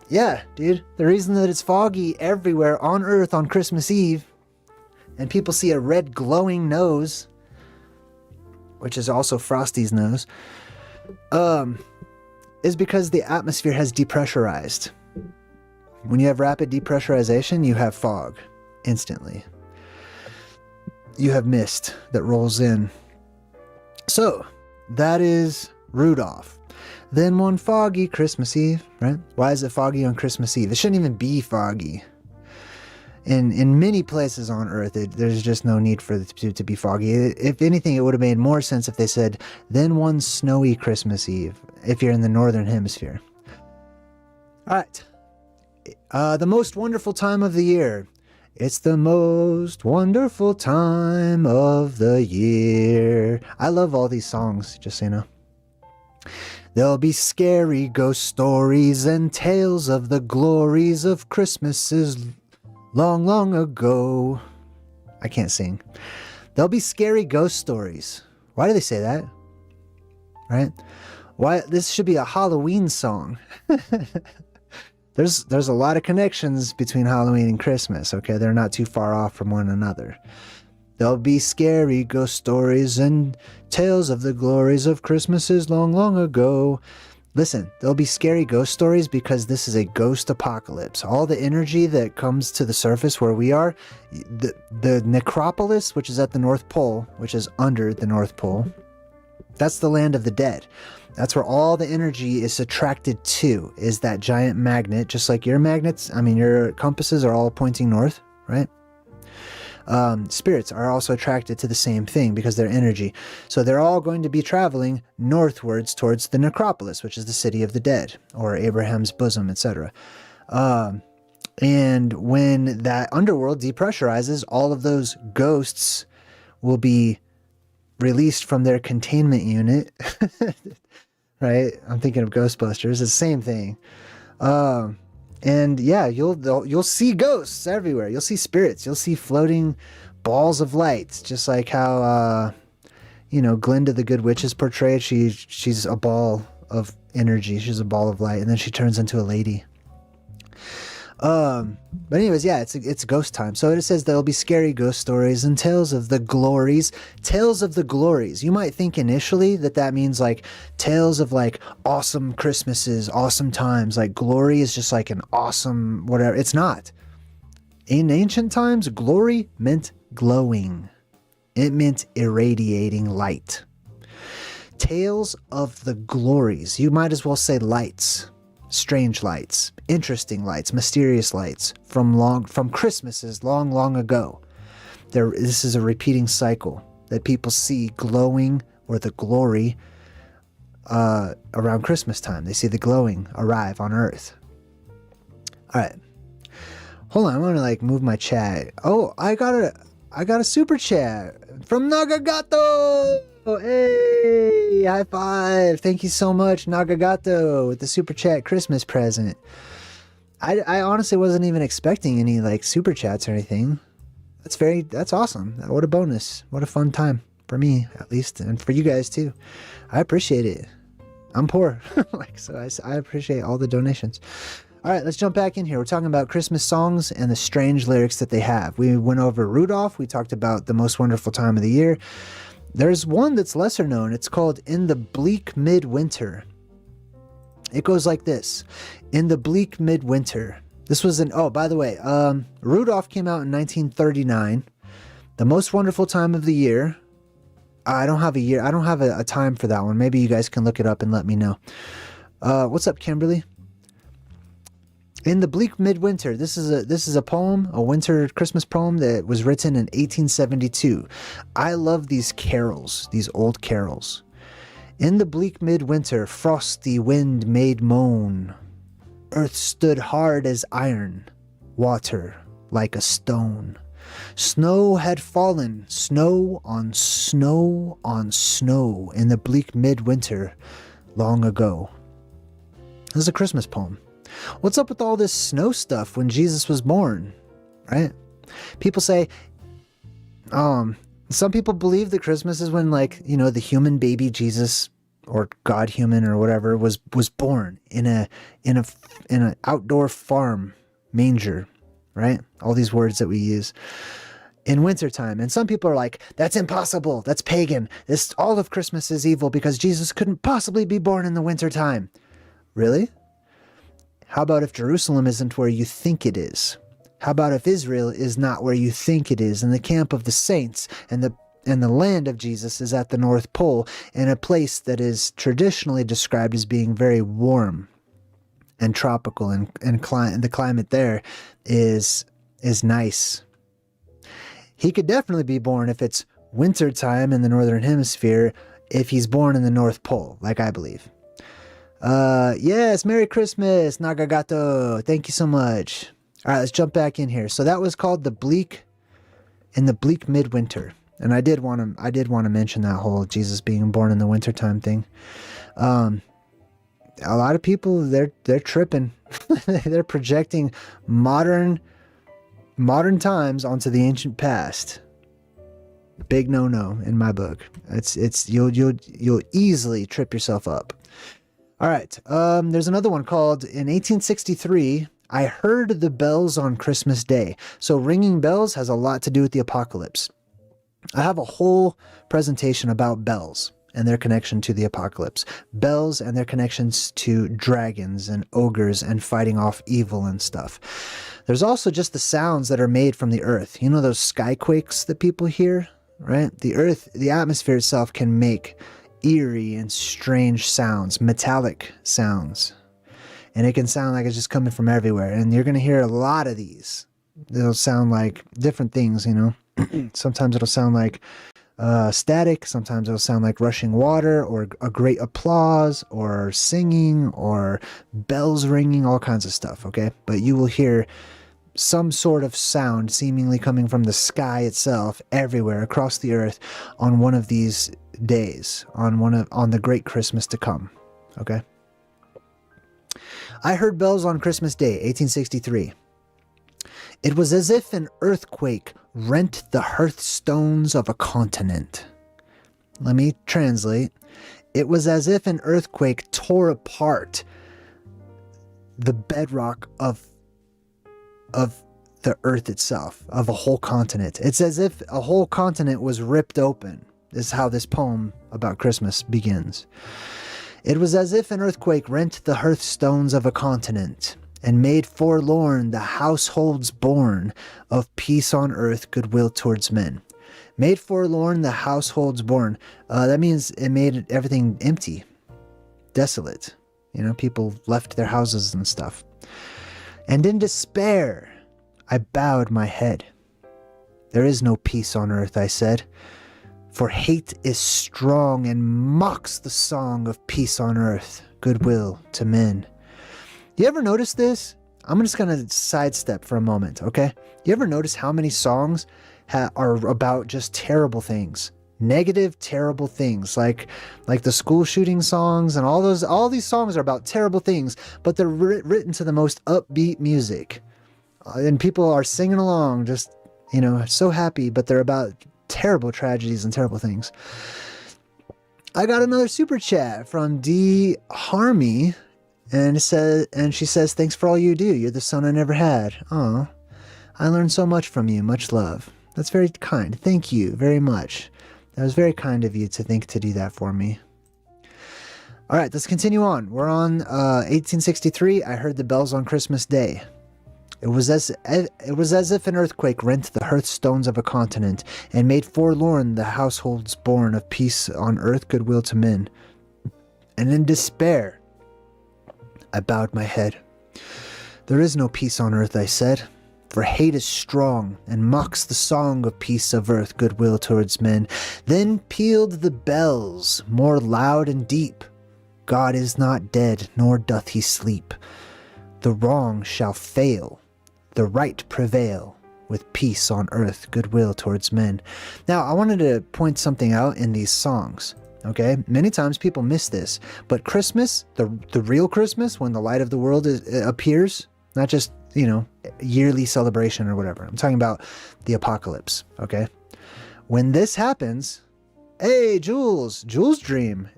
yeah, dude, the reason that it's foggy everywhere on Earth on Christmas Eve, and people see a red glowing nose, which is also Frosty's nose, is because the atmosphere has depressurized. When you have rapid depressurization, you have fog instantly. You have mist that rolls in. So, that is Rudolph. Then one foggy Christmas Eve, right? Why is it foggy on Christmas Eve? It shouldn't even be foggy. In many places on Earth, there's just no need for it to be foggy. If anything, it would have made more sense if they said, then one snowy Christmas Eve, if you're in the Northern Hemisphere. All right. The most wonderful time of the year. It's the most wonderful time of the year. I love all these songs, just so you know. There'll be scary ghost stories and tales of the glories of Christmases long, long ago. I can't sing. There'll be scary ghost stories. Why do they say that? Right? Why? This should be a Halloween song. There's a lot of connections between Halloween and Christmas, okay? They're not too far off from one another. There'll be scary ghost stories and tales of the glories of Christmases long, long ago. Listen, there'll be scary ghost stories because this is a ghost apocalypse. All the energy that comes to the surface where we are, the necropolis, which is at the North Pole, which is under the North Pole, that's the land of the dead. That's where all the energy is attracted to, is that giant magnet, just like your magnets. I mean, your compasses are all pointing north, right? Spirits are also attracted to the same thing because they're energy. So they're all going to be traveling northwards towards the necropolis, which is the city of the dead, or Abraham's bosom, etc. And when that underworld depressurizes, all of those ghosts will be released from their containment unit. Right? I'm thinking of Ghostbusters. It's the same thing. And yeah, you'll see ghosts everywhere. You'll see spirits. You'll see floating balls of light, just like how Glinda the Good Witch is portrayed. She's a ball of energy. She's a ball of light, and then she turns into a lady. But anyways, yeah, it's ghost time. So it says there'll be scary ghost stories and tales of the glories. Tales of the glories. You might think initially that means like tales of like awesome Christmases, awesome times. Like glory is just like an awesome whatever. It's not. In ancient times, glory meant glowing. It meant irradiating light. Tales of the glories. You might as well say lights. Strange lights, interesting lights, mysterious lights from Christmases long, long ago. This is a repeating cycle that people see glowing, or the glory, around Christmas time. They see the glowing arrive on Earth. All right, hold on. I want to like move my chat. Oh, I got a super chat from Nagagato. Oh, hey, high five. Thank you so much, Nagagato, with the super chat Christmas present. I honestly wasn't even expecting any like super chats or anything. That's awesome. What a bonus. What a fun time for me, at least, and for you guys too. I appreciate it. I'm poor. I appreciate all the donations. All right, let's jump back in here. We're talking about Christmas songs and the strange lyrics that they have. We went over Rudolph. We talked about the most wonderful time of the year. There's one that's lesser known. It's called In the Bleak Midwinter. It goes like this. In the Bleak Midwinter. This was by the way, Rudolph came out in 1939. The Most Wonderful Time of the Year. I don't have a year. I don't have a time for that one. Maybe you guys can look it up and let me know. What's up, Kimberly? In the Bleak Midwinter, this is a poem, a winter Christmas poem that was written in 1872. I love these carols, these old carols. In the bleak midwinter, frosty wind made moan. Earth stood hard as iron, water like a stone. Snow had fallen, snow on snow on snow in the bleak midwinter long ago. This is a Christmas poem. What's up with all this snow stuff when Jesus was born, right? People say, some people believe that Christmas is when, like, the human baby Jesus, or God human or whatever, was born in an outdoor farm manger, right? All these words that we use in wintertime. And some people are like, that's impossible. That's pagan. All of Christmas is evil because Jesus couldn't possibly be born in the wintertime. Really? How about if Jerusalem isn't where you think it is? How about if Israel is not where you think it is, and the camp of the saints and the land of Jesus is at the North Pole, in a place that is traditionally described as being very warm and tropical, and the climate there is nice. He could definitely be born if it's winter time in the Northern Hemisphere, if he's born in the North Pole, like I believe. Yes, Merry Christmas, Nagagato. Thank you so much. All right, let's jump back in here. So that was called In the Bleak Midwinter. And I did want to mention that whole Jesus being born in the wintertime thing. A lot of people, they're tripping. They're projecting modern times onto the ancient past. Big no-no in my book. You'll easily trip yourself up. All right. There's another one called, in 1863, I heard the bells on Christmas Day. So ringing bells has a lot to do with the apocalypse. I have a whole presentation about bells and their connection to the apocalypse. Bells and their connections to dragons and ogres and fighting off evil and stuff. There's also just the sounds that are made from the earth. You know those skyquakes that people hear, right? The earth, the atmosphere itself can make eerie and strange sounds, metallic sounds. And it can sound like it's just coming from everywhere. And you're going to hear a lot of these. It'll sound like different things, you know. Sometimes it'll sound like static. Sometimes it'll sound like rushing water or a great applause or singing or bells ringing, all kinds of stuff, okay? But you will hear some sort of sound seemingly coming from the sky itself everywhere across the earth on one of these days, on the great Christmas to come, okay? I heard bells on Christmas Day, 1863. It was as if an earthquake rent the hearthstones of a continent. Let me translate. It was as if an earthquake tore apart the bedrock of the earth itself, of a whole continent. It's as if a whole continent was ripped open. This is how this poem about Christmas begins. It was as if an earthquake rent the hearthstones of a continent and made forlorn the households born of peace on earth, goodwill towards men. Made forlorn the households born. That means it made everything empty, desolate. You know, people left their houses and stuff. And in despair, I bowed my head. There is no peace on earth, I said, for hate is strong and mocks the song of peace on earth, goodwill to men. You ever notice this? I'm just going to sidestep for a moment, okay? You ever notice how many songs are about just terrible things? Negative, terrible things, like the school shooting songs and all these songs are about terrible things, but they're written to the most upbeat music. And people are singing along, just, you know, so happy, but they're about terrible tragedies and terrible things. I got another super chat from D. Harmy, and she says, thanks for all you do. You're the son I never had. Oh, I learned so much from you. Much love. That's very kind. Thank you very much. That was very kind of you to think to do that for me. All right, let's continue on. We're on 1863. I heard the bells on Christmas Day. It was as if an earthquake rent the hearthstones of a continent and made forlorn the households born of peace on earth, goodwill to men. And in despair, I bowed my head. There is no peace on earth, I said, for hate is strong and mocks the song of peace of earth, goodwill towards men. Then pealed the bells more loud and deep. God is not dead, nor doth he sleep. The wrong shall fail, the right prevail, with peace on earth, goodwill towards men. Now, I wanted to point something out in these songs, okay? Many times people miss this, but Christmas, the real Christmas, when the light of the world appears, not just, you know, yearly celebration or whatever. I'm talking about the apocalypse, okay? When this happens, hey, Jules Dream.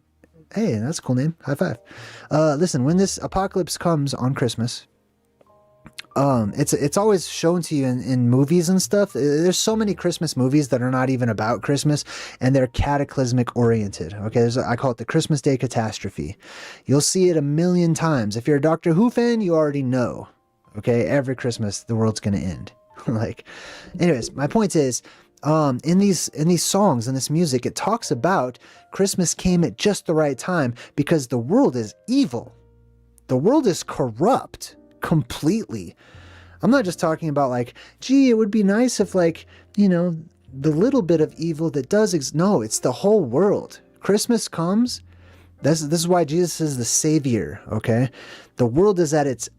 Hey, that's a cool name. High five. Listen, when this apocalypse comes on Christmas, it's always shown to you in movies and stuff. There's so many Christmas movies that are not even about Christmas, and they're cataclysmic oriented. Okay, I call it the Christmas Day catastrophe. You'll see it a million times. If you're a Doctor Who fan, you already know. Okay, every Christmas the world's gonna end. Like, anyways, my point is, in these songs, in this music, it talks about Christmas came at just the right time because the world is evil. The world is corrupt completely. I'm not just talking about like, gee, it would be nice if, like, you know, the little bit of evil that does no, it's the whole world. Christmas comes. This is why Jesus is the savior. Okay, the world is at its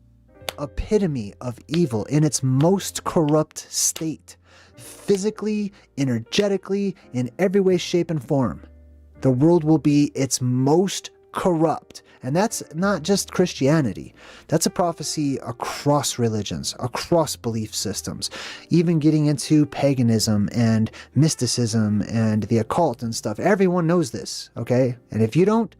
epitome of evil, in its most corrupt state, physically, energetically, in every way, shape, and form. The world will be its most corrupt. And that's not just Christianity. That's a prophecy across religions, across belief systems, even getting into paganism and mysticism and the occult and stuff. Everyone knows this, okay? And if you don't,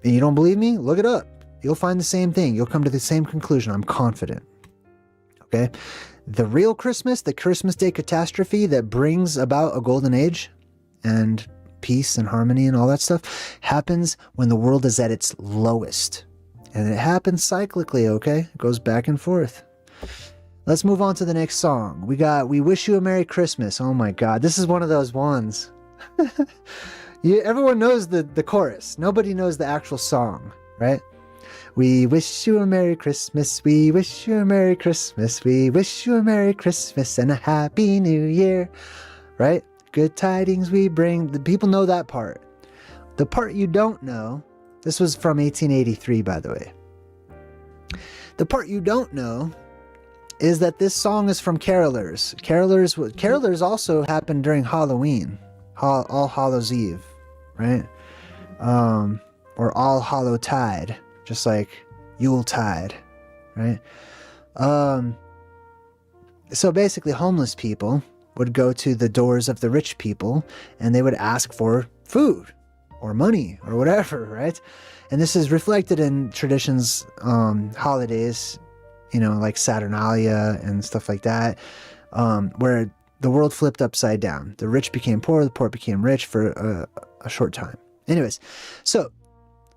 and you don't believe me, look it up. You'll find the same thing. You'll come to the same conclusion. I'm confident. Okay? The real Christmas, the Christmas Day catastrophe that brings about a golden age and peace and harmony and all that stuff happens when the world is at its lowest. And it happens cyclically, okay? It goes back and forth. Let's move on to the next song. We got We Wish You a Merry Christmas. Oh my God. This is one of those ones. Everyone knows the chorus. Nobody knows the actual song, right? We wish you a Merry Christmas. We wish you a Merry Christmas. We wish you a Merry Christmas and a Happy New Year. Right? Good tidings we bring. The people know that part. The part you don't know, this was from 1883, by the way. The part you don't know is that this song is from carolers. Carolers also happened during Halloween, All Hallows Eve, right? Or All Hallow Tide, just like Yuletide, right? So basically, homeless people would go to the doors of the rich people and they would ask for food or money or whatever, right? And this is reflected in traditions, holidays, like Saturnalia and stuff like that, where the world flipped upside down. The rich became poor, the poor became rich for a short time. Anyways, so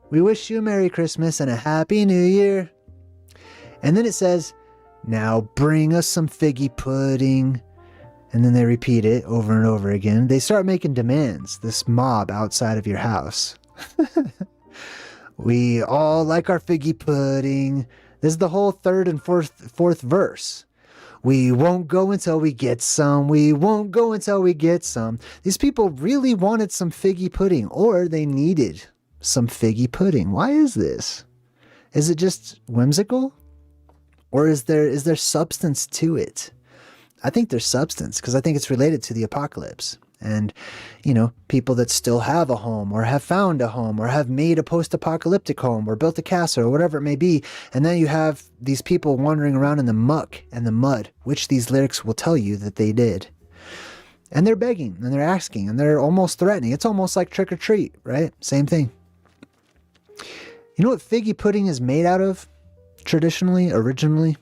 we wish you a Merry Christmas and a Happy New Year. And then it says, now bring us some figgy pudding. And then they repeat it over and over again. They start making demands, this mob outside of your house. We all like our figgy pudding. This is the whole third and fourth verse. We won't go until we get some. We won't go until we get some. These people really wanted some figgy pudding, or they needed some figgy pudding. Why is this? Is it just whimsical? Or is there substance to it? I think there's substance because I think it's related to the apocalypse. And, people that still have a home or have found a home or have made a post-apocalyptic home or built a castle or whatever it may be. And then you have these people wandering around in the muck and the mud, which these lyrics will tell you that they did. And they're begging and they're asking and they're almost threatening. It's almost like trick or treat, right? Same thing. You know what figgy pudding is made out of traditionally, originally?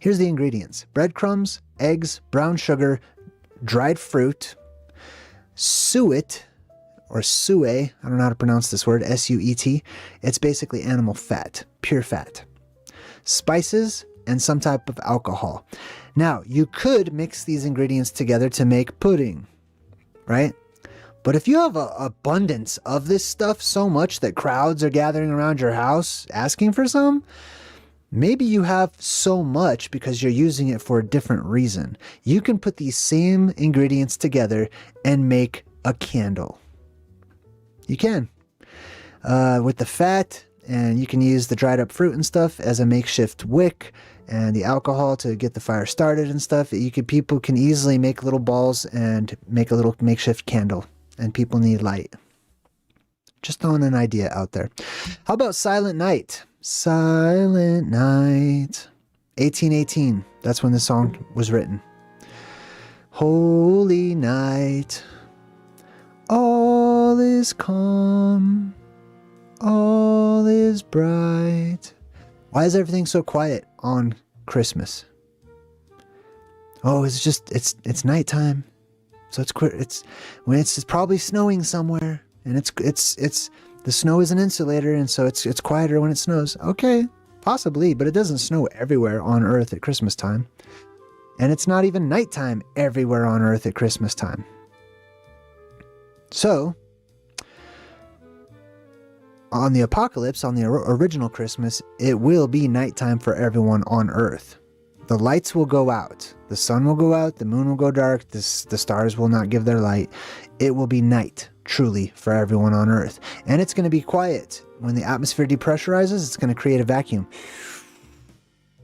Here's the ingredients: breadcrumbs, eggs, brown sugar, dried fruit, suet, or suet, I don't know how to pronounce this word, S-U-E-T. It's basically animal fat, pure fat. Spices, and some type of alcohol. Now, you could mix these ingredients together to make pudding, right? But if you have an abundance of this stuff so much that crowds are gathering around your house asking for some, maybe you have so much because you're using it for a different reason. You can put these same ingredients together and make a candle. You can. With the fat, and you can use the dried up fruit and stuff as a makeshift wick, and the alcohol to get the fire started and stuff. People can easily make little balls and make a little makeshift candle, and people need light. Just throwing an idea out there. How about Silent Night? Silent Night. 1818. That's when the song was written. Holy night. All is calm. All is bright. Why is everything so quiet on Christmas? Oh, it's nighttime. So it's probably snowing somewhere, and it's the snow is an insulator, and so it's quieter when it snows. Okay, possibly, but it doesn't snow everywhere on Earth at Christmas time. And it's not even nighttime everywhere on Earth at Christmas time. So, on the apocalypse, on the original Christmas, it will be nighttime for everyone on Earth. The lights will go out. The sun will go out. The moon will go dark. The stars will not give their light. It will be night, truly, for everyone on Earth. And it's going to be quiet. When the atmosphere depressurizes, it's going to create a vacuum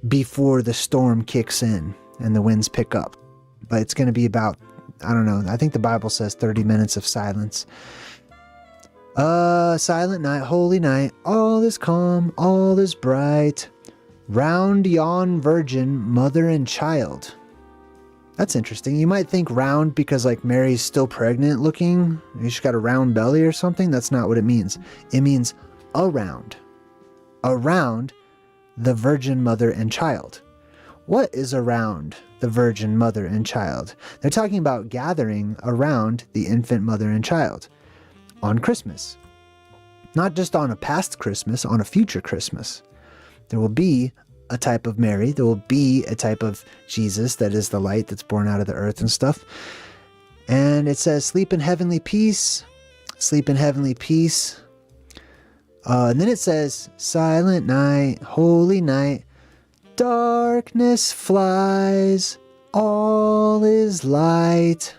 before the storm kicks in and the winds pick up. But it's going to be about, I don't know, I think the Bible says 30 minutes of silence. Silent night, holy night, all is calm, all is bright. Round yon virgin, mother and child. That's interesting. You might think round because like Mary's still pregnant looking. She's got a round belly or something. That's not what it means. It means around. Around the virgin mother and child. What is around the virgin mother and child? They're talking about gathering around the infant mother and child on Christmas. Not just on a past Christmas, on a future Christmas. There will be a type of Mary. There will be a type of Jesus that is the light that's born out of the earth and stuff. And it says, sleep in heavenly peace. Sleep in heavenly peace. And then it says, silent night, holy night. Darkness flies. All is light.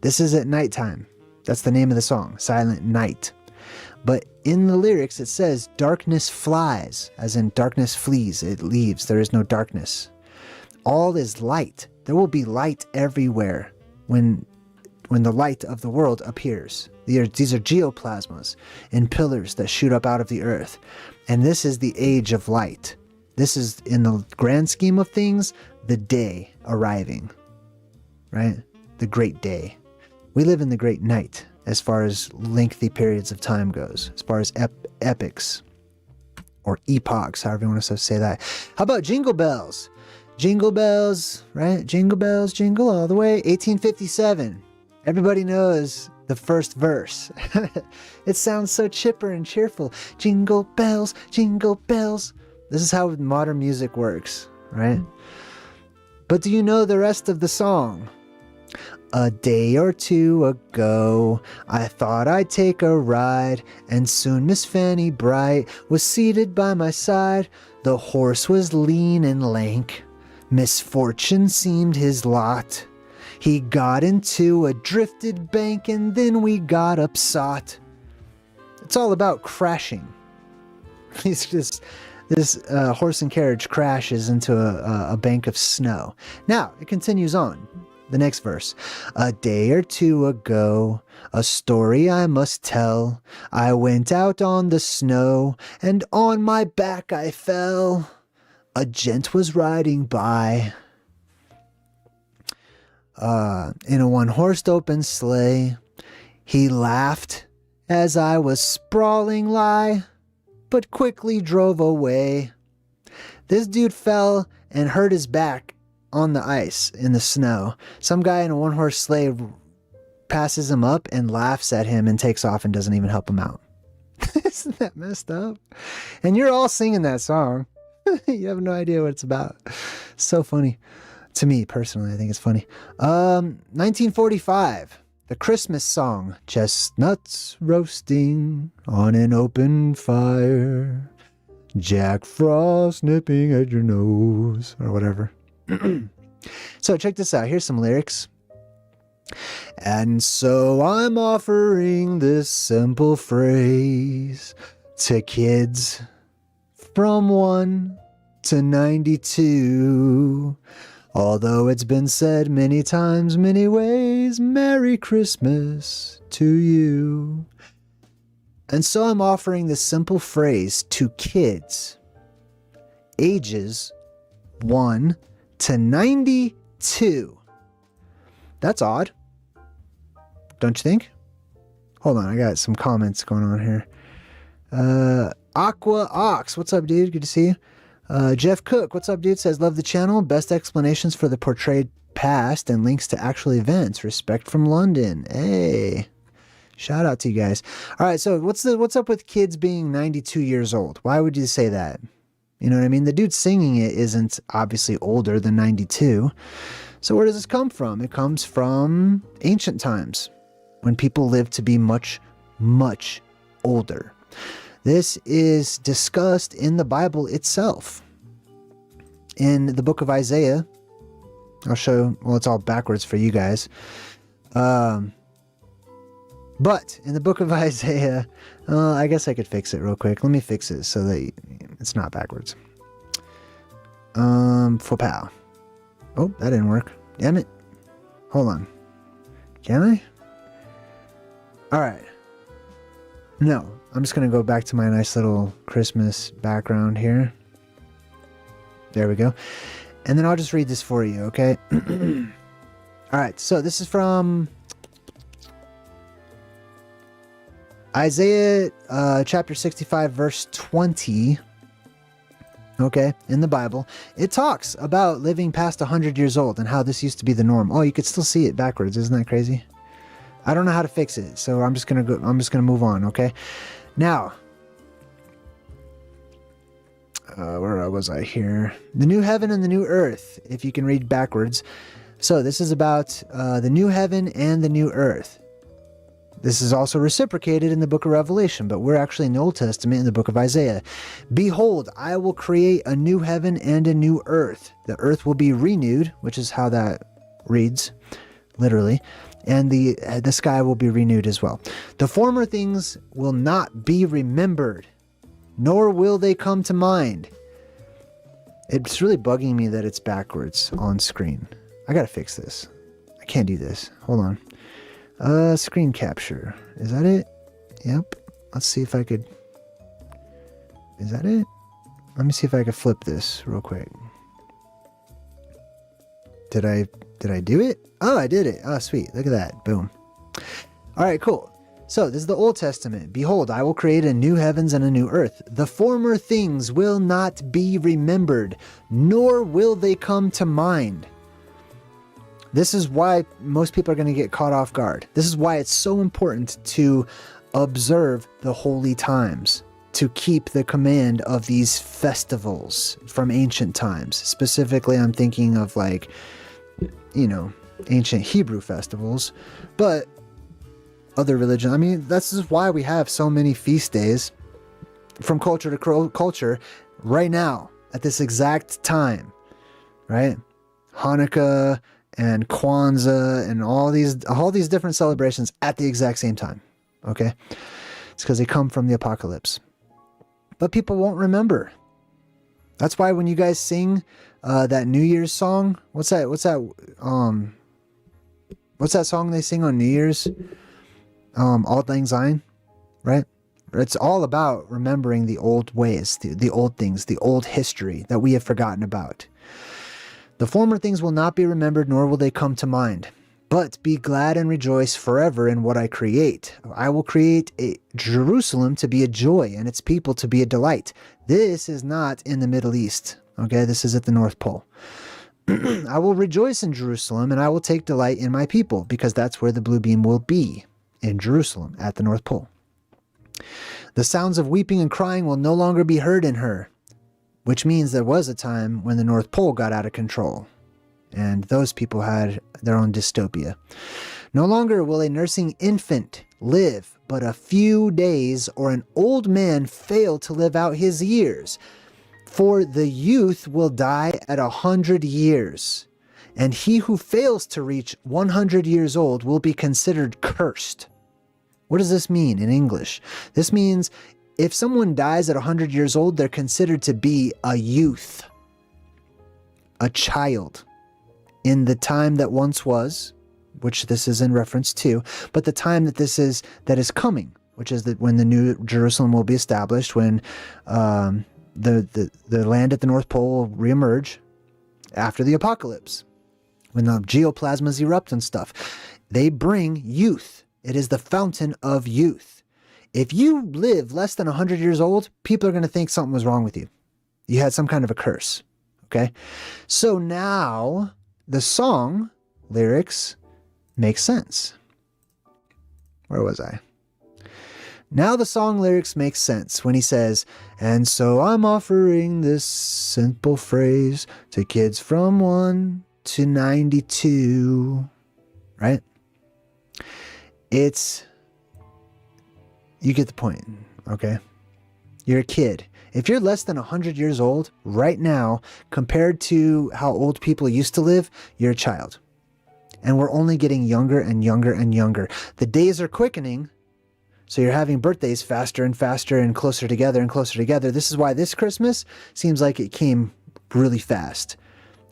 This is at nighttime. That's the name of the song, Silent Night. But in the lyrics, it says darkness flies, as in darkness flees, it leaves, there is no darkness. All is light. There will be light everywhere when the light of the world appears. These are geoplasmas in pillars that shoot up out of the earth. And this is the age of light. This is, in the grand scheme of things, the day arriving, right? The great day. We live in the great night, as far as lengthy periods of time goes, as far as epics or epochs, however you want to say that. How about jingle bells? Jingle bells, right? Jingle bells, jingle all the way. 1857. Everybody knows the first verse. It sounds so chipper and cheerful. Jingle bells, jingle bells. This is how modern music works, right? But do you know the rest of the song? A day or two ago, I thought I'd take a ride, and soon Miss Fanny Bright was seated by my side. The horse was lean and lank, misfortune seemed his lot. He got into a drifted bank, and then we got upsot. It's all about crashing. This horse and carriage crashes into a bank of snow. Now, it continues on. The next verse. A day or two ago, a story I must tell. I went out on the snow, and on my back I fell. A gent was riding by in a one-horsed open sleigh. He laughed as I was sprawling lie, but quickly drove away. This dude fell and hurt his back on the ice in the snow. Some guy in a one-horse sleigh passes him up and laughs at him and takes off and doesn't even help him out. Isn't that messed up? And you're all singing that song. You have no idea what it's about. So funny. To me, personally, I think it's funny. 1945. The Christmas song. Chestnuts roasting on an open fire. Jack Frost nipping at your nose. Or whatever. So check this out. Here's some lyrics. And so I'm offering this simple phrase to kids from 1 to 92. Although it's been said many times, many ways, Merry Christmas to you. And so I'm offering this simple phrase to kids ages 1 to 92. That's odd. Don't you think? Hold on, I got some comments going on here. Aqua Ox, what's up, dude? Good to see you. Jeff Cook, what's up, dude? Says, love the channel. Best explanations for the portrayed past and links to actual events. Respect from London. Hey, shout out to you guys. All right, so what's up with kids being 92 years old? Why would you say that? You know what I mean? The dude singing it isn't obviously older than 92. So where does this come from? It comes from ancient times when people lived to be much, much older. This is discussed in the Bible itself. In the book of Isaiah, I'll show, well, it's all backwards for you guys. But in the book of Isaiah, I guess I could fix it real quick. Let me fix it so that it's not backwards. Faux pas. Oh, that didn't work. Damn it. Hold on. Can I? All right. No, I'm just going to go back to my nice little Christmas background here. There we go. And then I'll just read this for you, okay? All right, so this is from Isaiah chapter 65, verse 20. Okay, in the Bible, it talks about living past 100 years old and how this used to be the norm. Oh, you could still see it backwards. Isn't that crazy? I don't know how to fix it, so I'm just gonna move on. Okay, now, where was I here? The new heaven and the new earth. If you can read backwards, so this is about the new heaven and the new earth. This is also reciprocated in the book of Revelation, but we're actually in the Old Testament in the book of Isaiah. Behold, I will create a new heaven and a new earth. The earth will be renewed, which is how that reads, literally, and the sky will be renewed as well. The former things will not be remembered, nor will they come to mind. It's really bugging me that it's backwards on screen. I gotta fix this. I can't do this. Hold on. Screen capture. Is that it? Yep. Let's see if I could... Is that it? Let me see if I could flip this real quick. Did I do it? Oh, I did it. Oh, sweet. Look at that. Boom. All right, cool. So this is the Old Testament. Behold, I will create a new heavens and a new earth. The former things will not be remembered, nor will they come to mind. This is why most people are going to get caught off guard. This is why it's so important to observe the holy times, to keep the command of these festivals from ancient times. Specifically, I'm thinking of like, you know, ancient Hebrew festivals, but other religion. I mean, this is why we have so many feast days from culture to culture right now at this exact time, right? Hanukkah and Kwanzaa and all these different celebrations at the exact same time. Okay, it's because they come from the apocalypse, but people won't remember. That's why when you guys sing that New Year's song, what's that song they sing on New Year's? Auld Lang Syne, right? It's all about remembering the old ways, the old things, the old history that we have forgotten about. The former things will not be remembered, nor will they come to mind. But be glad and rejoice forever in what I create. I will create Jerusalem to be a joy and its people to be a delight. This is not in the Middle East. Okay, this is at the North Pole. I will rejoice in Jerusalem, and I will take delight in my people, because that's where the blue beam will be, in Jerusalem at the North Pole. The sounds of weeping and crying will no longer be heard in her, which means there was a time when the North Pole got out of control, and those people had their own dystopia. No longer will a nursing infant live but a few days, or an old man fail to live out his years. For the youth will die at 100 years, and he who fails to reach 100 years old will be considered cursed. What does this mean in English? This means if someone dies at 100 years old, they're considered to be a youth, a child, in the time that once was, which this is in reference to, but the time that that is coming, which is that when the new Jerusalem will be established, when the land at the North Pole will reemerge after the apocalypse, when the geoplasmas erupt and stuff. They bring youth. It is the fountain of youth. If you live less than 100 years old, people are going to think something was wrong with you. You had some kind of a curse. Okay? So now the song lyrics make sense. Where was I? Now the song lyrics make sense when he says, and so I'm offering this simple phrase to kids from 1 to 92. Right? You get the point, okay? You're a kid. If you're less than 100 years old right now, compared to how old people used to live, you're a child. And we're only getting younger and younger and younger. The days are quickening, so you're having birthdays faster and faster and closer together and closer together. This is why this Christmas seems like it came really fast,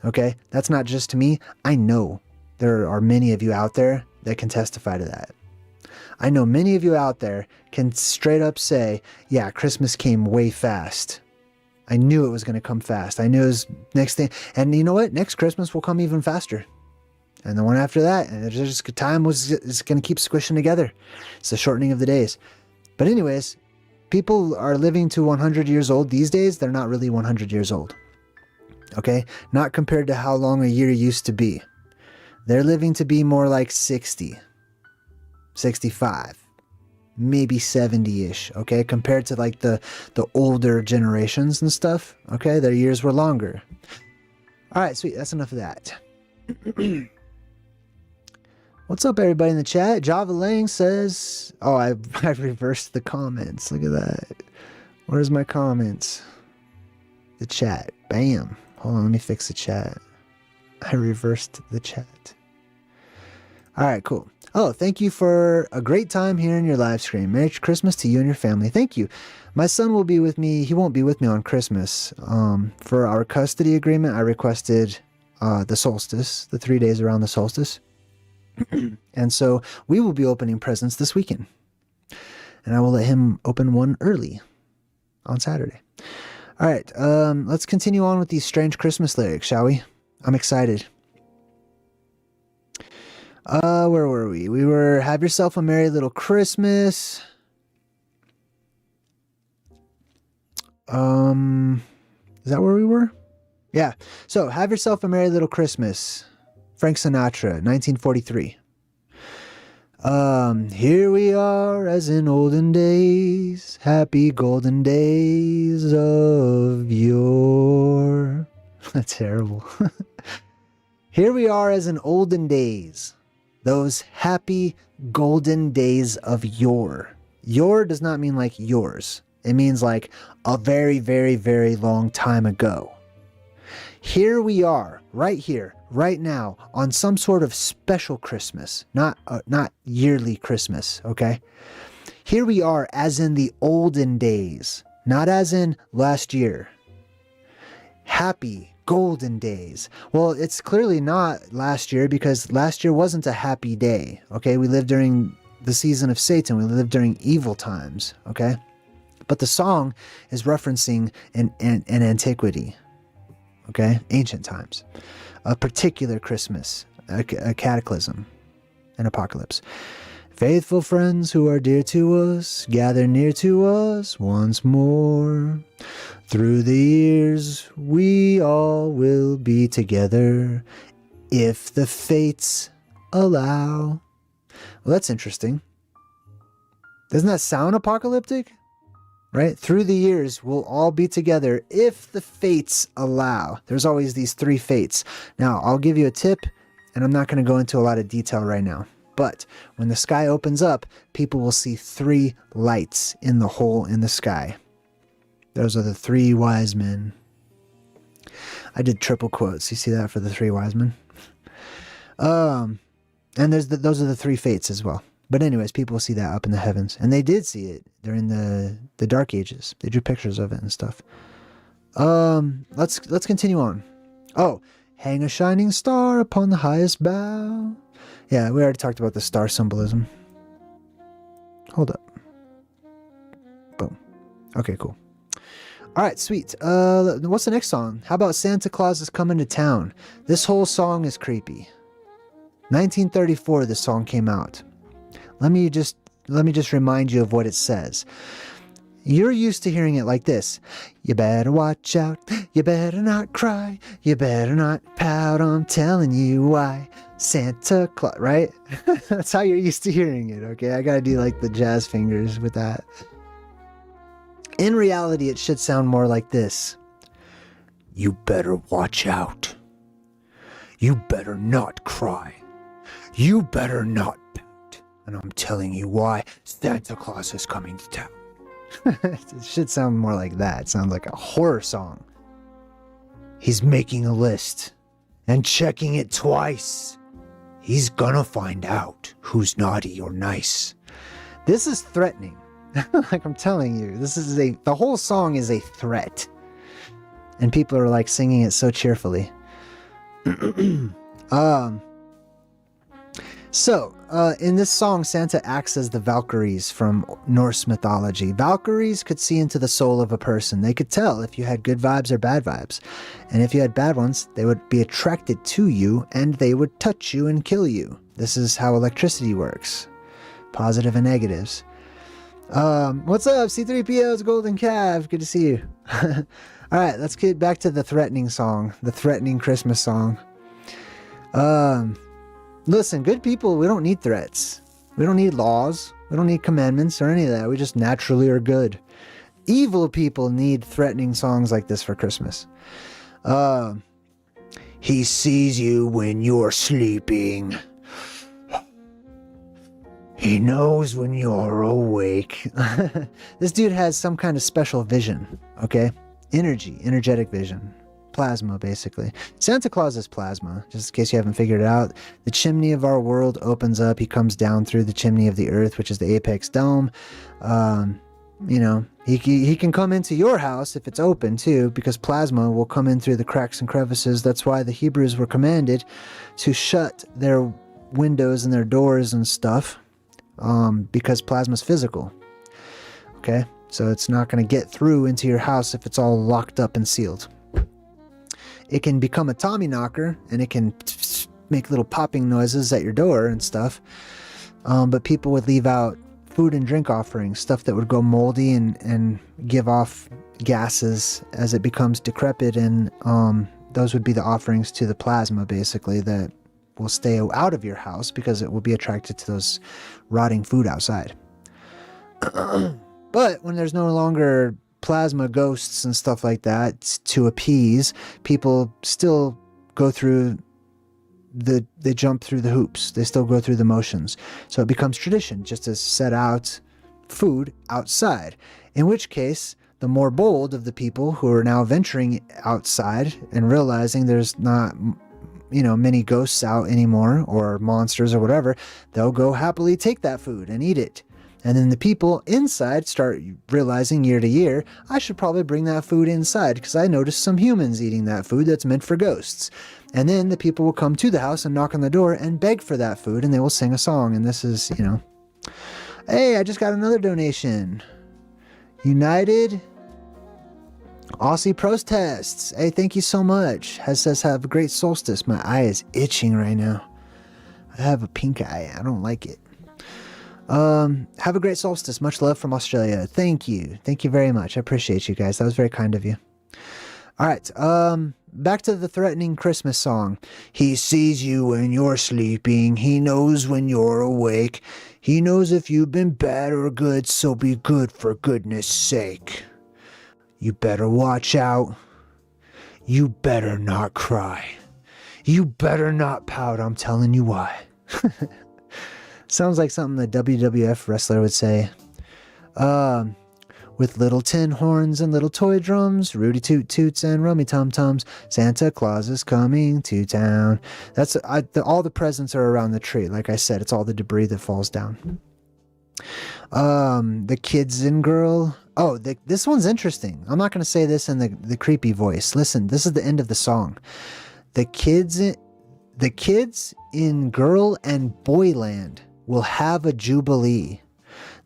okay? That's not just to me. I know there are many of you out there that can testify to that. I know many of you out there can straight up say, yeah, Christmas came way fast. I knew it was going to come fast. I knew it was next thing. And you know what? Next Christmas will come even faster. And the one after that. And it's just time is going to keep squishing together. It's the shortening of the days. But anyways, people are living to 100 years old these days. They're not really 100 years old. Okay? Not compared to how long a year used to be. They're living to be more like 60, 65. Maybe 70-ish, okay, compared to like the older generations and stuff, okay, their years were longer. All right, sweet, that's enough of that. What's up, everybody in the chat? Java Lang says, oh, I reversed the comments. Look at that. Where's my comments? The chat. Bam. Hold on, let me fix the chat. I reversed the chat. All right, cool. Oh, thank you for a great time here in your live stream. Merry Christmas to you and your family. Thank you. My son will be with me. He won't be with me on Christmas. For our custody agreement, I requested the solstice, the 3 days around the solstice. And so we will be opening presents this weekend. And I will let him open one early on Saturday. All right, let's continue on with these strange Christmas lyrics, shall we? I'm excited. Where were we? We were Have Yourself a Merry Little Christmas. Is that where we were? Yeah. So, Have Yourself a Merry Little Christmas. Frank Sinatra, 1943. Here we are as in olden days, happy golden days of yore. That's terrible. Here we are as in olden days. Those happy golden days of yore. Yore does not mean like yours. It means like a very, very, very long time ago. Here we are, right here, right now, on some sort of special Christmas, not yearly Christmas, okay? Here we are as in the olden days, not as in last year. Happy golden days. Well, it's clearly not last year because last year wasn't a happy day, okay? We lived during the season of Satan. We lived during evil times, okay? But the song is referencing an antiquity, okay? Ancient times. A particular Christmas, a cataclysm, an apocalypse. Faithful friends who are dear to us, gather near to us once more. Through the years, we all will be together, if the fates allow. Well, that's interesting. Doesn't that sound apocalyptic? Right? Through the years, we'll all be together, if the fates allow. There's always these three fates. Now, I'll give you a tip, and I'm not going to go into a lot of detail right now. But when the sky opens up, people will see three lights in the hole in the sky. Those are the three wise men. I did triple quotes. You see that for the three wise men? And those are the three fates as well. But anyways, people will see that up in the heavens. And they did see it during the Dark Ages. They drew pictures of it and stuff. Let's continue on. Oh, hang a shining star upon the highest bough. Yeah, we already talked about the star symbolism. Hold up. Boom. Okay, cool. All right, sweet. What's the next song? How about Santa Claus is Coming to Town? This whole song is creepy. 1934, this song came out. Let me just remind you of what it says. You're used to hearing it like this. You better watch out. You better not cry. You better not pout. I'm telling you why. Santa Claus, right? That's how you're used to hearing it, okay? I gotta do like the jazz fingers with that. In reality, it should sound more like this. You better watch out. You better not cry. You better not pout. And I'm telling you why. Santa Claus is coming to town. It should sound more like that. It sounds like a horror song. He's making a list and checking it twice. He's gonna find out who's naughty or nice. This is threatening. Like I'm telling you, the whole song is a threat. And people are like singing it so cheerfully. So, in this song, Santa acts as the Valkyries from Norse mythology. Valkyries could see into the soul of a person. They could tell if you had good vibes or bad vibes. And if you had bad ones, they would be attracted to you and they would touch you and kill you. This is how electricity works. Positive and negatives. What's up, C3PO's Golden Calf? Good to see you. Alright, let's get back to the threatening song. The threatening Christmas song. Listen, good people, we don't need threats. We don't need laws. We don't need commandments or any of that. We just naturally are good. Evil people need threatening songs like this for Christmas. He sees you when you're sleeping. He knows when you're awake. This dude has some kind of special vision, okay? Energetic vision. Plasma, basically. Santa Claus is plasma, just in case you haven't figured it out. The chimney of our world opens up. He comes down through the chimney of the earth, which is the apex dome. You know, he can come into your house if it's open too, because plasma will come in through the cracks and crevices. That's why the Hebrews were commanded to shut their windows and their doors and stuff, because plasma's physical. Okay, so it's not going to get through into your house if it's all locked up and sealed. It can become a Tommy knocker, and it can make little popping noises at your door and stuff. But people would leave out food and drink offerings, stuff that would go moldy and give off gases as it becomes decrepit. And those would be the offerings to the plasma, basically, that will stay out of your house because it will be attracted to those rotting food outside. But when there's no longer plasma ghosts and stuff like that to appease, people still go through they jump through the hoops. They still go through the motions. So it becomes tradition just to set out food outside. In which case, the more bold of the people who are now venturing outside and realizing there's not, you know, many ghosts out anymore or monsters or whatever, they'll go happily take that food and eat it. And then the people inside start realizing year to year, I should probably bring that food inside because I noticed some humans eating that food that's meant for ghosts. And then the people will come to the house and knock on the door and beg for that food, and they will sing a song. And this is, you know, hey, I just got another donation. United Aussie Protests. Hey, thank you so much. Says have a great solstice. My eye is itching right now. I have a pink eye. I don't like it. Have a great solstice. Much love from Australia. Thank you. Thank you very much. I appreciate you guys. That was very kind of you. All right. Back to the threatening Christmas song. He sees you when you're sleeping. He knows when you're awake. He knows if you've been bad or good, so be good for goodness sake. You better watch out. You better not cry. You better not pout. I'm telling you why. Sounds like something a WWF wrestler would say. With little tin horns and little toy drums, Rudy Toot Toots and Rummy Tum Tums, Santa Claus is coming to town. That's all the presents are around the tree. Like I said, it's all the debris that falls down. The kids and girl. Oh, this one's interesting. I'm not going to say this in the creepy voice. Listen, this is the end of the song. The kids in Girl and Boyland will have a jubilee.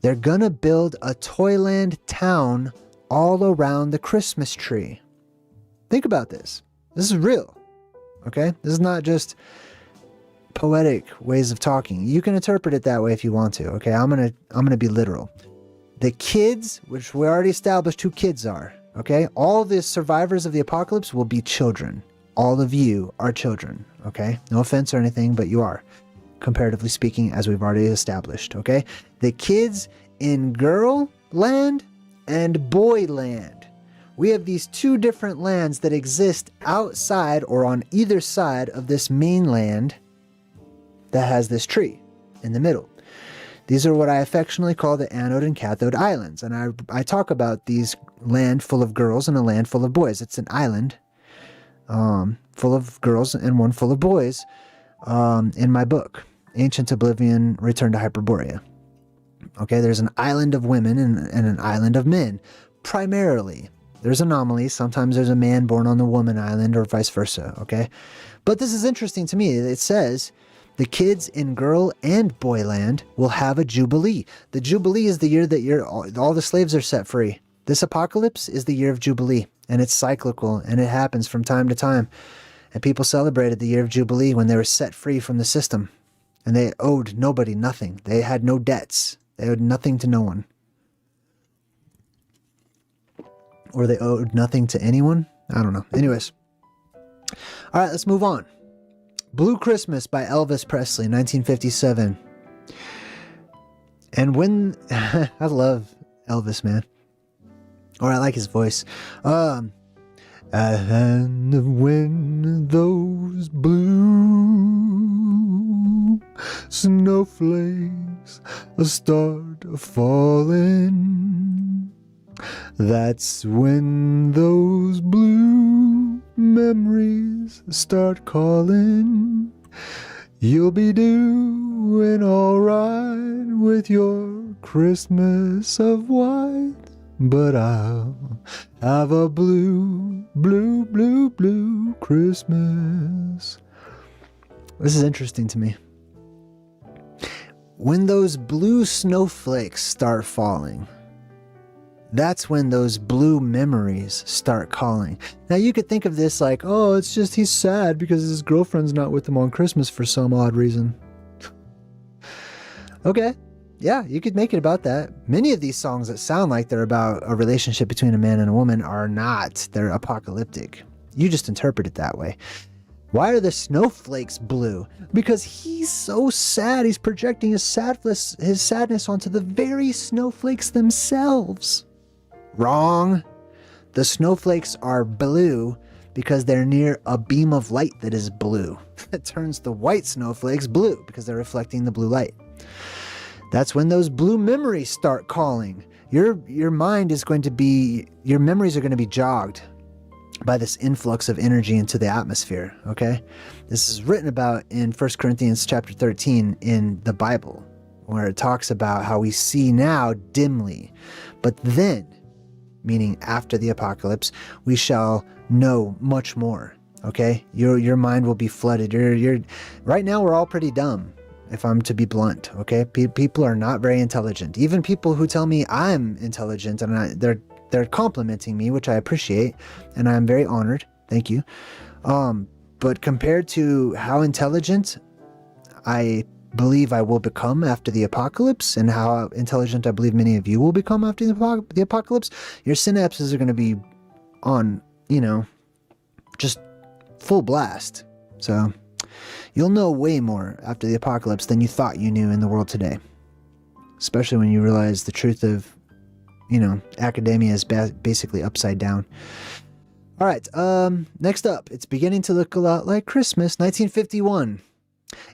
They're gonna build a Toyland town all around the Christmas tree. Think about this. This is real. Okay? This is not just poetic ways of talking. You can interpret it that way if you want to. Okay? I'm gonna be literal. The kids, which we already established who kids are. Okay? All the survivors of the apocalypse will be children. All of you are children. Okay? No offense or anything, but you are. Comparatively speaking, as we've already established, okay? The kids in Girl Land and Boy Land. We have these two different lands that exist outside or on either side of this mainland that has this tree in the middle. These are what I affectionately call the anode and cathode islands. And I talk about these land full of girls and a land full of boys. It's an island full of girls and one full of boys. In my book, Ancient Oblivion, Return to Hyperborea. Okay, there's an island of women and an island of men. Primarily, there's anomalies. Sometimes there's a man born on the woman island or vice versa, okay? But this is interesting to me. It says The kids in girl and boy land will have a jubilee. The jubilee is the year that all the slaves are set free. This apocalypse is the year of jubilee, and it's cyclical, and it happens from time to time. And people celebrated the year of jubilee when they were set free from the system, and they owed nobody nothing. They had no debts. They owed nothing to no one. Or they owed nothing to anyone? I don't know. Anyways. All right, let's move on. Blue Christmas by Elvis Presley, 1957. And when... I love Elvis, man. Or I like his voice. And when those blue snowflakes start falling, that's when those blue memories start calling. You'll be doing all right with your Christmas of white, but I'll have a blue, blue, blue, blue Christmas. This is interesting to me. When those blue snowflakes start falling, that's when those blue memories start calling. Now you could think of this like, oh, it's just he's sad because his girlfriend's not with him on Christmas for some odd reason. Okay. Yeah, you could make it about that. Many of these songs that sound like they're about a relationship between a man and a woman are not. They're apocalyptic. You just interpret it that way. Why are the snowflakes blue? Because he's so sad. He's projecting his sadness onto the very snowflakes themselves. Wrong. The snowflakes are blue because they're near a beam of light that is blue. That turns the white snowflakes blue because they're reflecting the blue light. That's when those blue memories start calling. Your mind is going to be, your memories are going to be jogged by this influx of energy into the atmosphere, okay? This is written about in 1 Corinthians chapter 13 in the Bible, where it talks about how we see now dimly, but then, meaning after the apocalypse, we shall know much more, okay? Your mind will be flooded. Right now we're all pretty dumb, if I'm to be blunt, okay? People are not very intelligent. Even people who tell me I'm intelligent, and they're complimenting me, which I appreciate, and I'm very honored. Thank you. But compared to how intelligent I believe I will become after the apocalypse, and how intelligent I believe many of you will become after the apocalypse, your synapses are going to be on, just full blast. So you'll know way more after the apocalypse than you thought you knew in the world today. Especially when you realize the truth of, academia is basically upside down. All right, next up, it's beginning to look a lot like Christmas, 1951.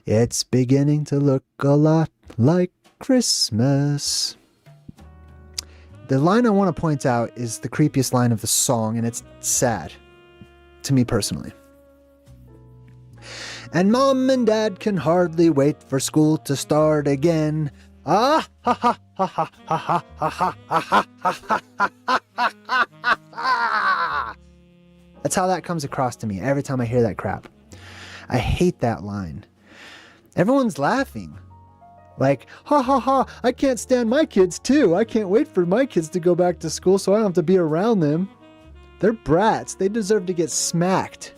It's beginning to look a lot like Christmas. The line I want to point out is the creepiest line of the song, and it's sad, to me personally. And Mom and Dad can hardly wait for school to start again. Ah, ha, ha, ha, ha, ha, ha, ha, ha, ha, ha, ha, ha. That's how that comes across to me every time I hear that crap. I hate that line. Everyone's laughing. Like, ha ha ha, I can't stand my kids too. I can't wait for my kids to go back to school so I don't have to be around them. They're brats. They deserve to get smacked.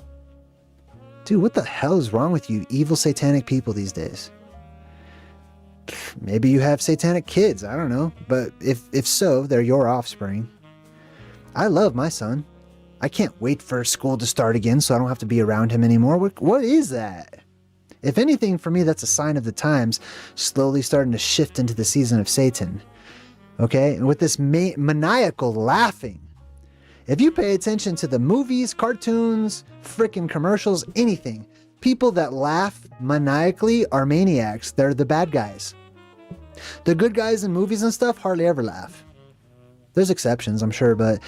Dude, what the hell is wrong with you evil satanic people these days? Maybe you have satanic kids, I don't know. But if so, they're your offspring. I love my son. I can't wait for school to start again so I don't have to be around him anymore. What is that? If anything, for me, that's a sign of the times slowly starting to shift into the season of Satan. Okay? And with this maniacal laughing, if you pay attention to the movies, cartoons, freaking commercials, anything, people that laugh maniacally are maniacs. They're the bad guys. The good guys in movies and stuff hardly ever laugh. There's exceptions, I'm sure, but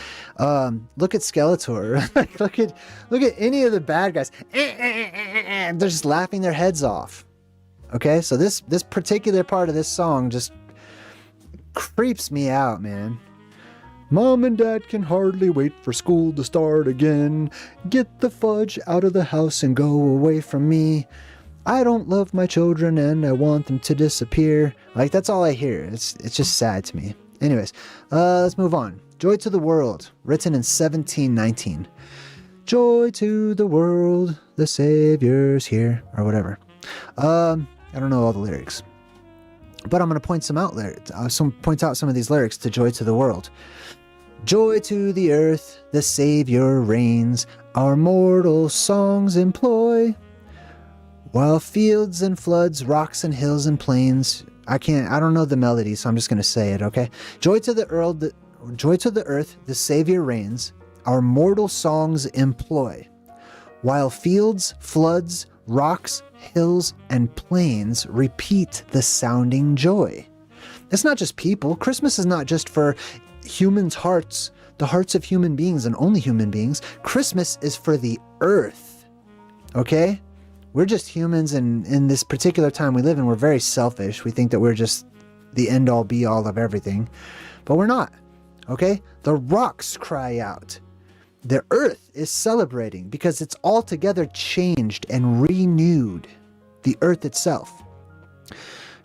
look at Skeletor. look at any of the bad guys. They're just laughing their heads off. Okay, so this particular part of this song just creeps me out, man. Mom and Dad can hardly wait for school to start again. Get the fudge out of the house and go away from me. I don't love my children and I want them to disappear. Like, that's all I hear. It's just sad to me. Anyways, let's move on. Joy to the World, written in 1719. Joy to the world, the Savior's here, or whatever. I don't know all the lyrics, but I'm going to point point out some of these lyrics to Joy to the World. Joy to the earth, the Savior reigns, our mortal songs employ. While fields and floods, rocks and hills and plains. I don't know the melody, so I'm just going to say it, okay? Joy to the earth, the Savior reigns, our mortal songs employ. While fields, floods, rocks, hills, and plains repeat the sounding joy. It's not just people. Christmas is not just for humans' hearts, the hearts of human beings and only human beings. Christmas is for the earth, okay? We're just humans, and in this particular time we live in, we're very selfish. We think that we're just the end-all, be-all of everything, but we're not, okay? The rocks cry out. The earth is celebrating because it's altogether changed and renewed, the earth itself.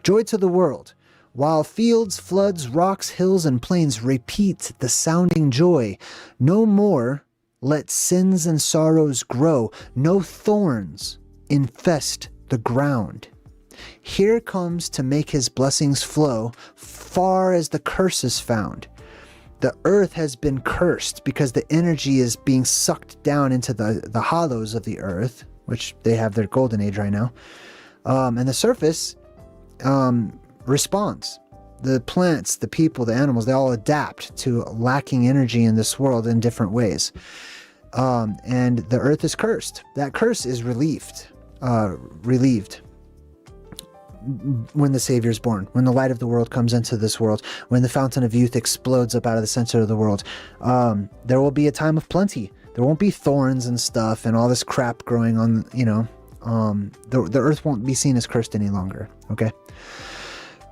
Joy to the world. While fields, floods, rocks, hills, and plains repeat the sounding joy, no more let sins and sorrows grow, no thorns infest the ground. Here comes to make his blessings flow, far as the curse is found. The earth has been cursed because the energy is being sucked down into the hollows of the earth, which they have their golden age right now. And the surface responds. The plants, the people, the animals, they all adapt to lacking energy in this world in different ways. And the earth is cursed. That curse is relieved when the Savior is born, when the light of the world comes into this world, when the fountain of youth explodes up out of the center of the world. There will be a time of plenty. There won't be thorns and stuff and all this crap growing on, the earth won't be seen as cursed any longer, okay?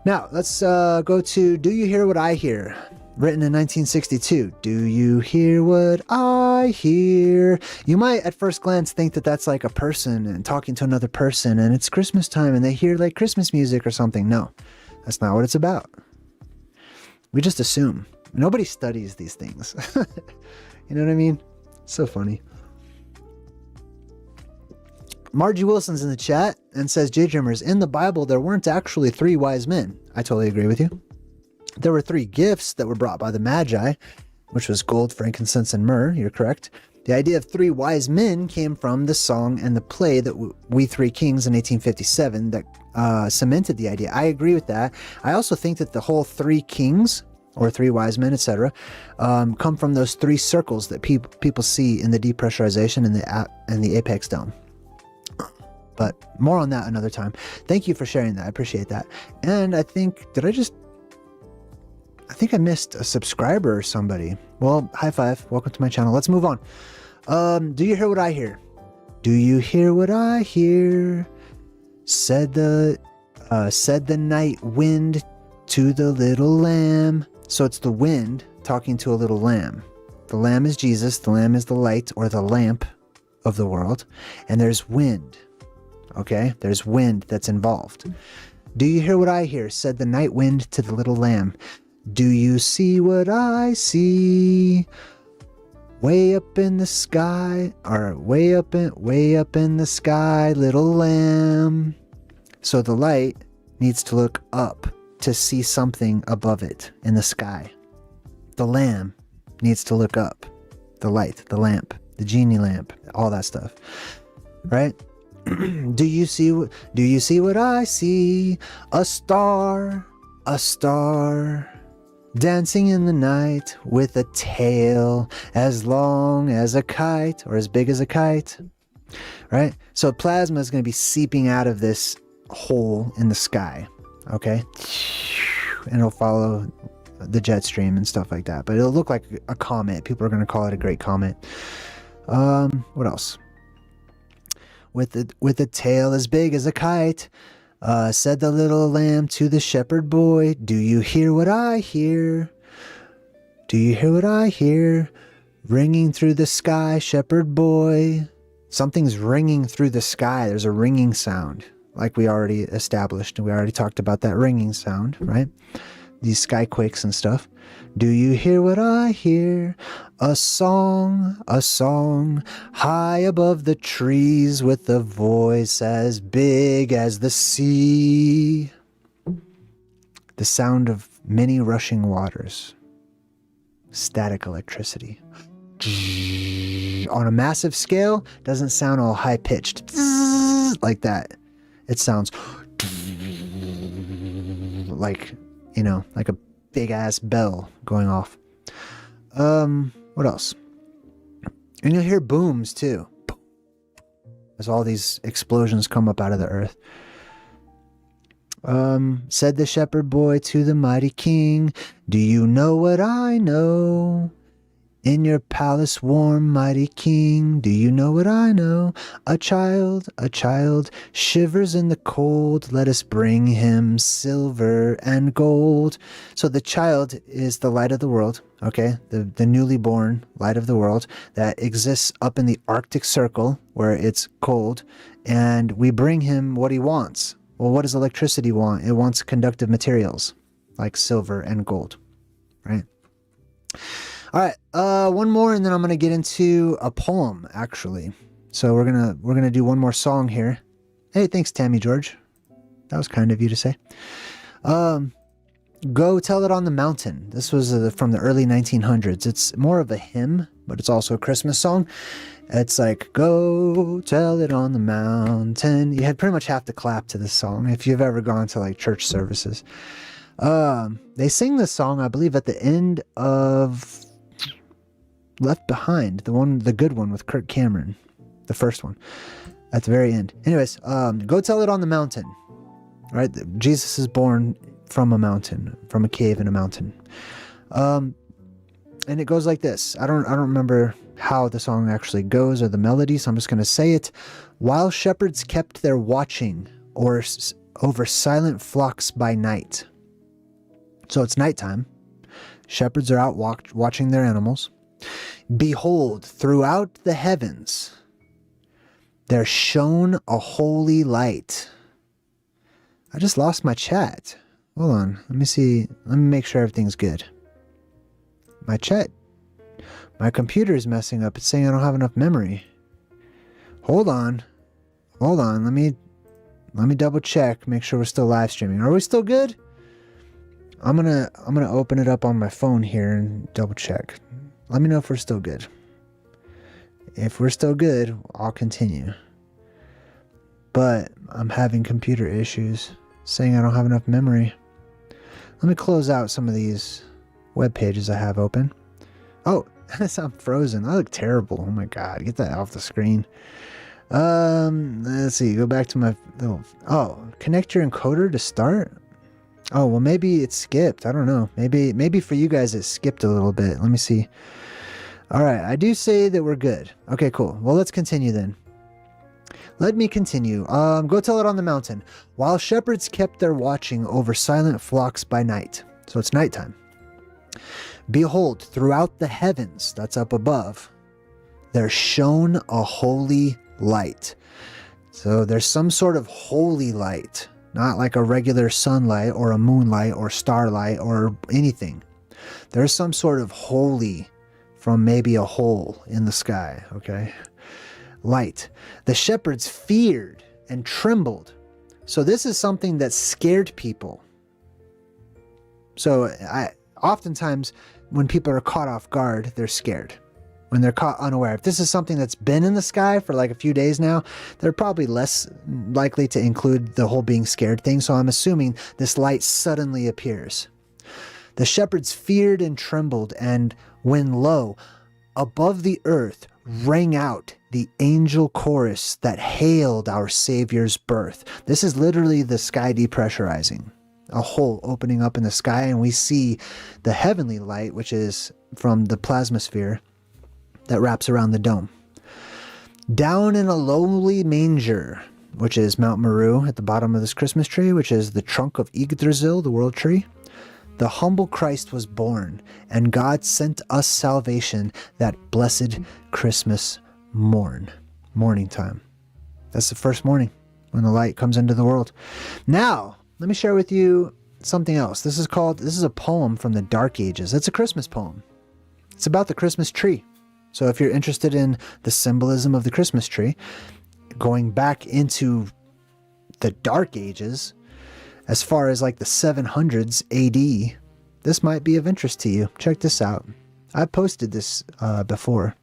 Now, let's go to Do You Hear What I Hear? Written in 1962. Do you hear what I hear? You might at first glance think that that's like a person and talking to another person and it's Christmas time and they hear like Christmas music or something. No, that's not what it's about. We just assume. Nobody studies these things. You know what I mean? So funny. Margie Wilson's in the chat and says, JayDreamerZ, in the Bible, there weren't actually 3 wise men. I totally agree with you. There were 3 gifts that were brought by the Magi, which was gold, frankincense, and myrrh. You're correct. The idea of 3 wise men came from the song and the play that We Three Kings in 1857 that cemented the idea. I agree with that. I also think that the whole 3 kings or 3 wise men, etc., come from those 3 circles that people see in the depressurization and the apex dome. But more on that another time. Thank you for sharing that. I appreciate that. And I think, I think I missed a subscriber or somebody. Well, high five. Welcome to my channel. Let's move on. Do you hear what I hear? Do you hear what I hear? Said the night wind to the little lamb. So it's the wind talking to a little lamb. The lamb is Jesus. The lamb is the light or the lamp of the world. And there's wind. Okay? There's wind that's involved. Do you hear what I hear? Said the night wind to the little lamb. Do you see what I see? Way up in the sky, or way up in the sky, little lamb. So the light needs to look up to see something above it in the sky. The lamb needs to look up. The light, the lamp, the genie lamp, all that stuff. Right? Do you see what I see? A star, dancing in the night with a tail as long as a kite or as big as a kite. Right? So plasma is going to be seeping out of this hole in the sky. Okay? And it'll follow the jet stream and stuff like that. But it'll look like a comet. People are going to call it a great comet. What else? With a tail as big as a kite, said the little lamb to the shepherd boy, do you hear what I hear? Do you hear what I hear? Ringing through the sky, shepherd boy. Something's ringing through the sky. There's a ringing sound. like we already established, and we already talked about that ringing sound, right? These skyquakes and stuff. Do you hear what I hear? A song, high above the trees with a voice as big as the sea. The sound of many rushing waters. Static electricity. On a massive scale, doesn't sound all high-pitched like that. It sounds like, you know, like a big-ass bell going off. What else? And you'll hear booms, too. As all these explosions come up out of the earth. Said the shepherd boy to the mighty king, do you know what I know? In your palace warm, mighty king, do you know what I know? A child shivers in the cold. Let us bring him silver and gold. So the child is the light of the world, okay? The newly born light of the world that exists up in the Arctic Circle where it's cold, and we bring him what he wants. Well, what does electricity want? It wants conductive materials like silver and gold, right? All right, one more, and then I'm gonna get into a poem, actually. So we're gonna do one more song here. Hey, thanks, Tammy George. That was kind of you to say. Go Tell It on the Mountain. This was from the early 1900s. It's more of a hymn, but it's also a Christmas song. It's like, go tell it on the mountain. You had pretty much have to clap to this song if you've ever gone to like church services. They sing this song, I believe, at the end of Left Behind, the good one with Kirk Cameron, the first one, at the very end. Anyways, go tell it on the mountain, right? Jesus is born from a mountain, from a cave in a mountain. And it goes like this. I don't remember how the song actually goes or the melody, so I'm just going to say it. While shepherds kept their watching over silent flocks by night. So it's nighttime. Shepherds are out watching their animals. Behold, throughout the heavens, there shone a holy light. I just lost my chat. Hold on. Let me see. Let me make sure everything's good. My computer is messing up. It's saying I don't have enough memory. Hold on. Let me double check. Make sure we're still live streaming. Are we still good? I'm gonna open it up on my phone here and double check. Let me know if we're still good. If we're still good, I'll continue. But I'm having computer issues, saying I don't have enough memory. Let me close out some of these web pages I have open. Oh, I'm frozen. I look terrible. Oh my God, get that off the screen. Let's see. Go back to my little. Oh, connect your encoder to start. Oh, well, maybe it skipped. I don't know. Maybe for you guys it skipped a little bit. Let me see. All right, I do say that we're good. Okay, cool. Well, let's continue then. Let me continue. Go tell it on the mountain. While shepherds kept their watching over silent flocks by night. So it's nighttime. Behold, throughout the heavens, that's up above, there shone a holy light. So there's some sort of holy light. Not like a regular sunlight or a moonlight or starlight or anything. There's some sort of holy from maybe a hole in the sky, okay? Light. The shepherds feared and trembled. So this is something that scared people. So oftentimes when people are caught off guard, they're scared. When they're caught unaware. If this is something that's been in the sky for like a few days now, they're probably less likely to include the whole being scared thing. So I'm assuming this light suddenly appears. The shepherds feared and trembled, and when lo, above the earth rang out the angel chorus that hailed our Savior's birth. This is literally the sky depressurizing. A hole opening up in the sky, and we see the heavenly light, which is from the plasmasphere that wraps around the dome. Down in a lowly manger, which is Mount Meru at the bottom of this Christmas tree, which is the trunk of Yggdrasil, the world tree, the humble Christ was born, and God sent us salvation that blessed Christmas morning time. That's the first morning. when the light comes into the world. Now, let me share with you something else. This is a poem from the Dark Ages. It's a Christmas poem. It's about the Christmas tree. So if you're interested in the symbolism of the Christmas tree, going back into the Dark Ages, as far as like the 700s AD, this might be of interest to you. Check this out. I posted this before.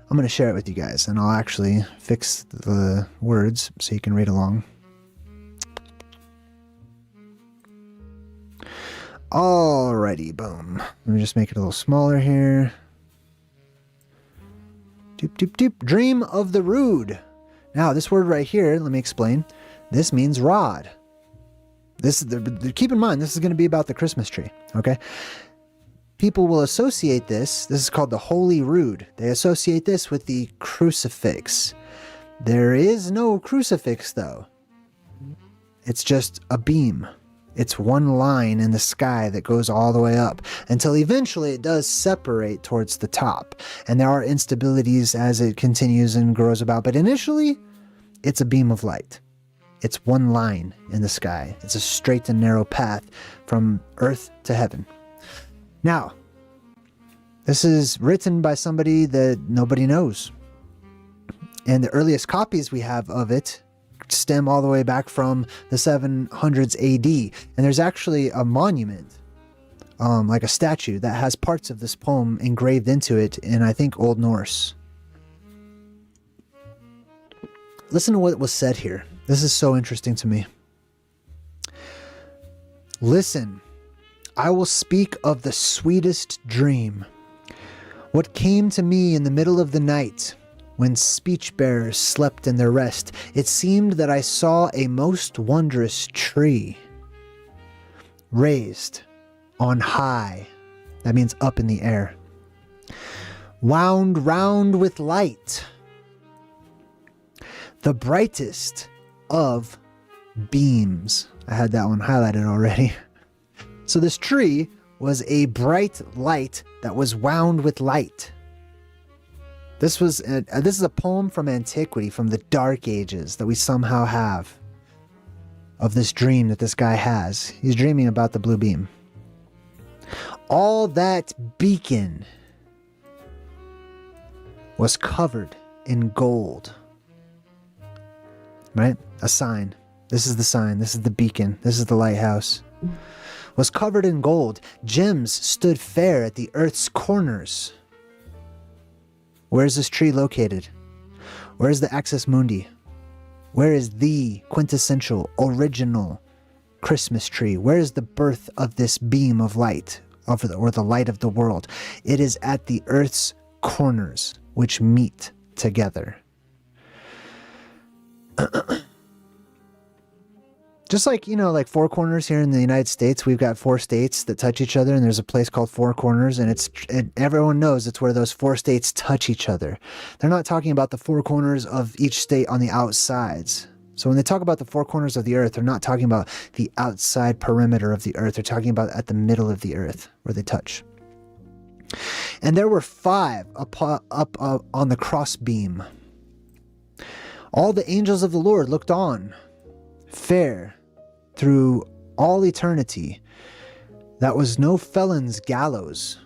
I'm going to share it with you guys, and I'll actually fix the words so you can read along. Alrighty, boom. Let me just make it a little smaller here. Doop, doop, doop. Dream of the Rood. Now, this word right here, let me explain. This means rod. Keep in mind, this is going to be about the Christmas tree, okay? People will associate this is called the Holy Rood. They associate this with the crucifix. There is no crucifix, though. It's just a beam. It's one line in the sky that goes all the way up until eventually it does separate towards the top. And there are instabilities as it continues and grows about. But initially, it's a beam of light. It's one line in the sky. It's a straight and narrow path from earth to heaven. Now, this is written by somebody that nobody knows. And the earliest copies we have of it stem all the way back from the 700s AD. And there's actually a monument, like a statue, that has parts of this poem engraved into it in, I think, Old Norse. Listen to what was said here. This is so interesting to me. Listen, I will speak of the sweetest dream. What came to me in the middle of the night, when speech-bearers slept in their rest, it seemed that I saw a most wondrous tree, raised on high, that means up in the air, wound round with light, the brightest of beams. I had that one highlighted already. So this tree was a bright light that was wound with light. This is a poem from antiquity, from the Dark Ages, that we somehow have of this dream that this guy has. He's dreaming about the blue beam. All that beacon was covered in gold. Right? A sign. This is the sign. This is the beacon. This is the lighthouse. Was covered in gold. Gems stood fair at the earth's corners. Where is this tree located? Where is the Axis Mundi? Where is the quintessential, original Christmas tree? Where is the birth of this beam of light, or the light of the world? It is at the earth's corners, which meet together. Just like, like Four Corners here in the United States, we've got 4 states that touch each other, and there's a place called Four Corners, and everyone knows it's where those 4 states touch each other. They're not talking about the 4 corners of each state on the outsides. So when they talk about the 4 corners of the earth, they're not talking about the outside perimeter of the earth. They're talking about at the middle of the earth where they touch. And there were 5 up on the cross beam. All the angels of the Lord looked on, fair, through all eternity. That was no felon's gallows.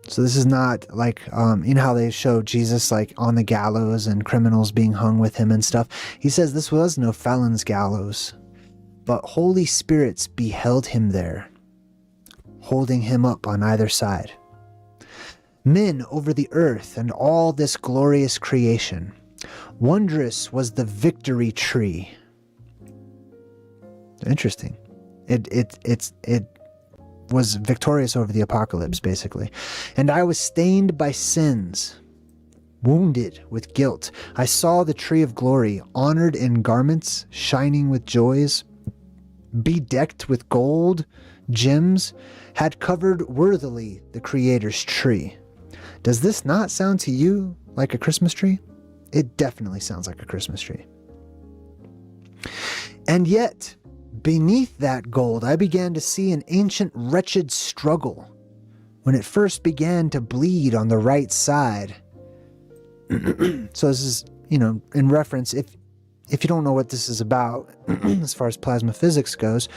So this is not like, how they show Jesus like on the gallows and criminals being hung with him and stuff. He says this was no felon's gallows, but holy spirits beheld him there, holding him up on either side. Men over the earth and all this glorious creation. Wondrous was the victory tree. Interesting. It was victorious over the apocalypse, basically. And I was stained by sins, wounded with guilt. I saw the tree of glory, honored in garments, shining with joys, bedecked with gold, gems, had covered worthily the Creator's tree. Does this not sound to you like a Christmas tree? It definitely sounds like a Christmas tree. And yet, beneath that gold, I began to see an ancient wretched struggle when it first began to bleed on the right side. So this is in reference, if you don't know what this is about, as far as plasma physics goes,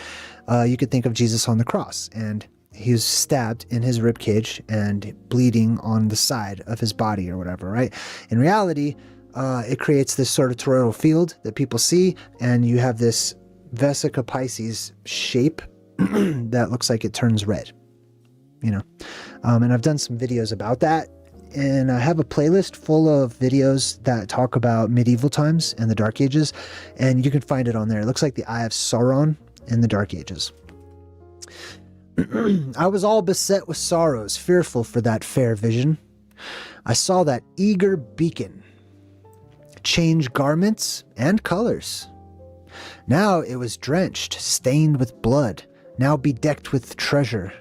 you could think of Jesus on the cross, and he was stabbed in his rib cage and bleeding on the side of his body or whatever, right? In reality, it creates this sort of toroidal field that people see, and you have this Vesica Pisces shape that looks like it turns red, and I've done some videos about that, and I have a playlist full of videos that talk about medieval times and the Dark Ages, and you can find it on there. It looks like the Eye of Sauron in the Dark Ages. I was all beset with sorrows, fearful for that fair vision. I saw that eager beacon change garments and colors. Now it was drenched, stained with blood, now bedecked with treasure.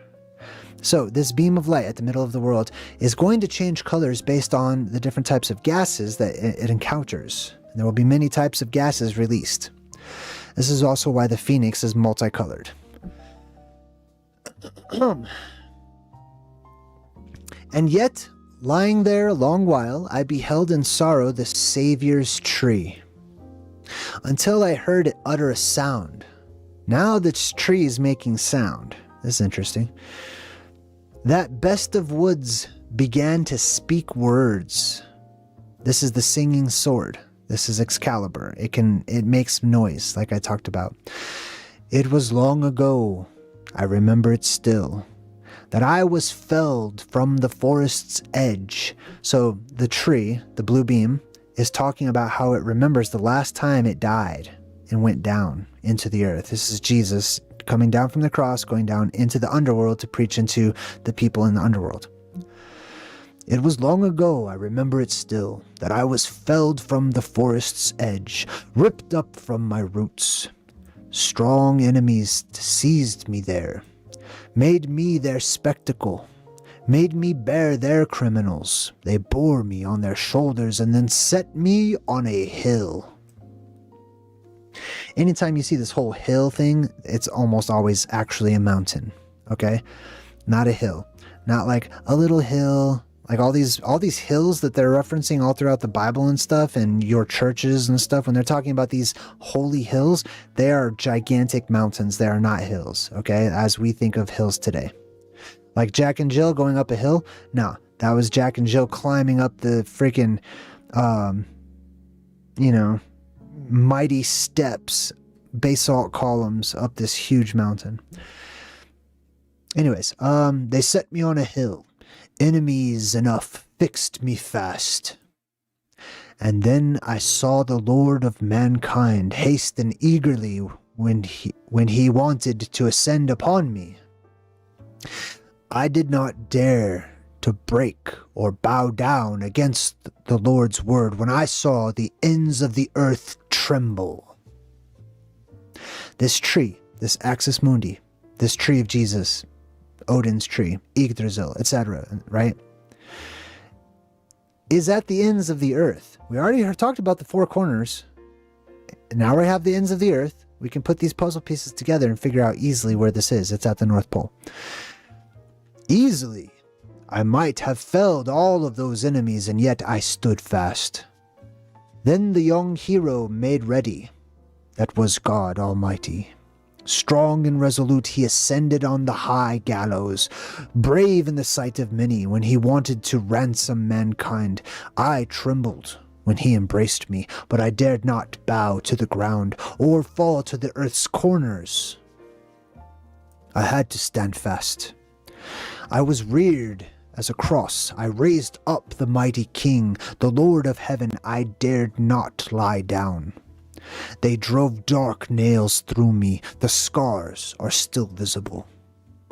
So this beam of light at the middle of the world is going to change colors based on the different types of gases that it encounters. There will be many types of gases released. This is also why the phoenix is multicolored. And yet, lying there a long while, I beheld in sorrow the Saviour's tree, until I heard it utter a sound. Now this tree is making sound. This is interesting. That best of woods began to speak words. This is the singing sword. This is Excalibur. It makes noise, like I talked about. It was long ago, I remember it still, that I was felled from the forest's edge. So the tree, the blue beam, is talking about how it remembers the last time it died and went down into the earth. This is Jesus coming down from the cross, going down into the underworld to preach into the people in the underworld. It was long ago, I remember it still, that I was felled from the forest's edge, ripped up from my roots. Strong enemies seized me there, made me their spectacle, made me bear their criminals. They bore me on their shoulders and then set me on a hill. Anytime you see this whole hill thing, it's almost always actually a mountain, okay? Not a hill. Not like a little hill, like all these hills that they're referencing all throughout the Bible and stuff, and your churches and stuff. When they're talking about these holy hills, they are gigantic mountains. They are not hills, okay? As we think of hills today. Like Jack and Jill going up a hill? No, that was Jack and Jill climbing up the freaking, mighty steps, basalt columns up this huge mountain. Anyways, they set me on a hill. Enemies enough fixed me fast. And then I saw the Lord of mankind hasten eagerly when he wanted to ascend upon me. I did not dare to break or bow down against the Lord's word when I saw the ends of the earth tremble. This tree, this Axis Mundi, this tree of Jesus, Odin's tree, Yggdrasil, etc., right, is at the ends of the earth. We already talked about the four corners. Now we have the ends of the earth. We can put these puzzle pieces together and figure out easily where this is. It's at the North Pole. Easily, I might have felled all of those enemies, and yet I stood fast. Then the young hero made ready. That was God Almighty. Strong and resolute, he ascended on the high gallows, brave in the sight of many when he wanted to ransom mankind. I trembled when he embraced me, but I dared not bow to the ground or fall to the earth's corners. I had to stand fast. I was reared as a cross. I raised up the mighty King, the Lord of heaven. I dared not lie down. They drove dark nails through me. The scars are still visible.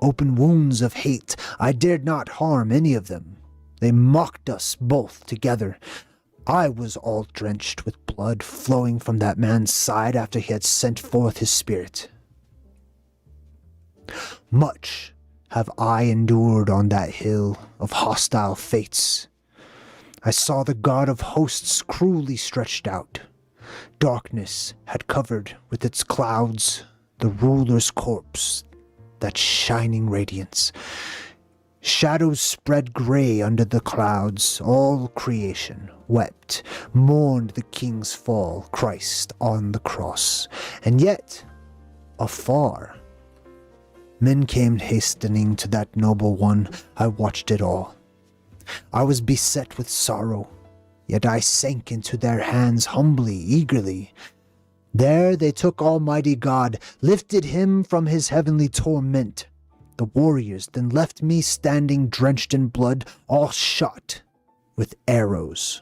Open wounds of hate. I dared not harm any of them. They mocked us both together. I was all drenched with blood flowing from that man's side after he had sent forth his spirit. Much have I endured on that hill of hostile fates. I saw the God of hosts cruelly stretched out. Darkness had covered with its clouds the ruler's corpse, that shining radiance. Shadows spread gray under the clouds. All creation wept, mourned the King's fall, Christ on the cross. And yet, afar, men came hastening to that noble one. I watched it all. I was beset with sorrow, yet I sank into their hands humbly, eagerly. There they took Almighty God, lifted him from his heavenly torment. The warriors then left me standing drenched in blood, all shot with arrows.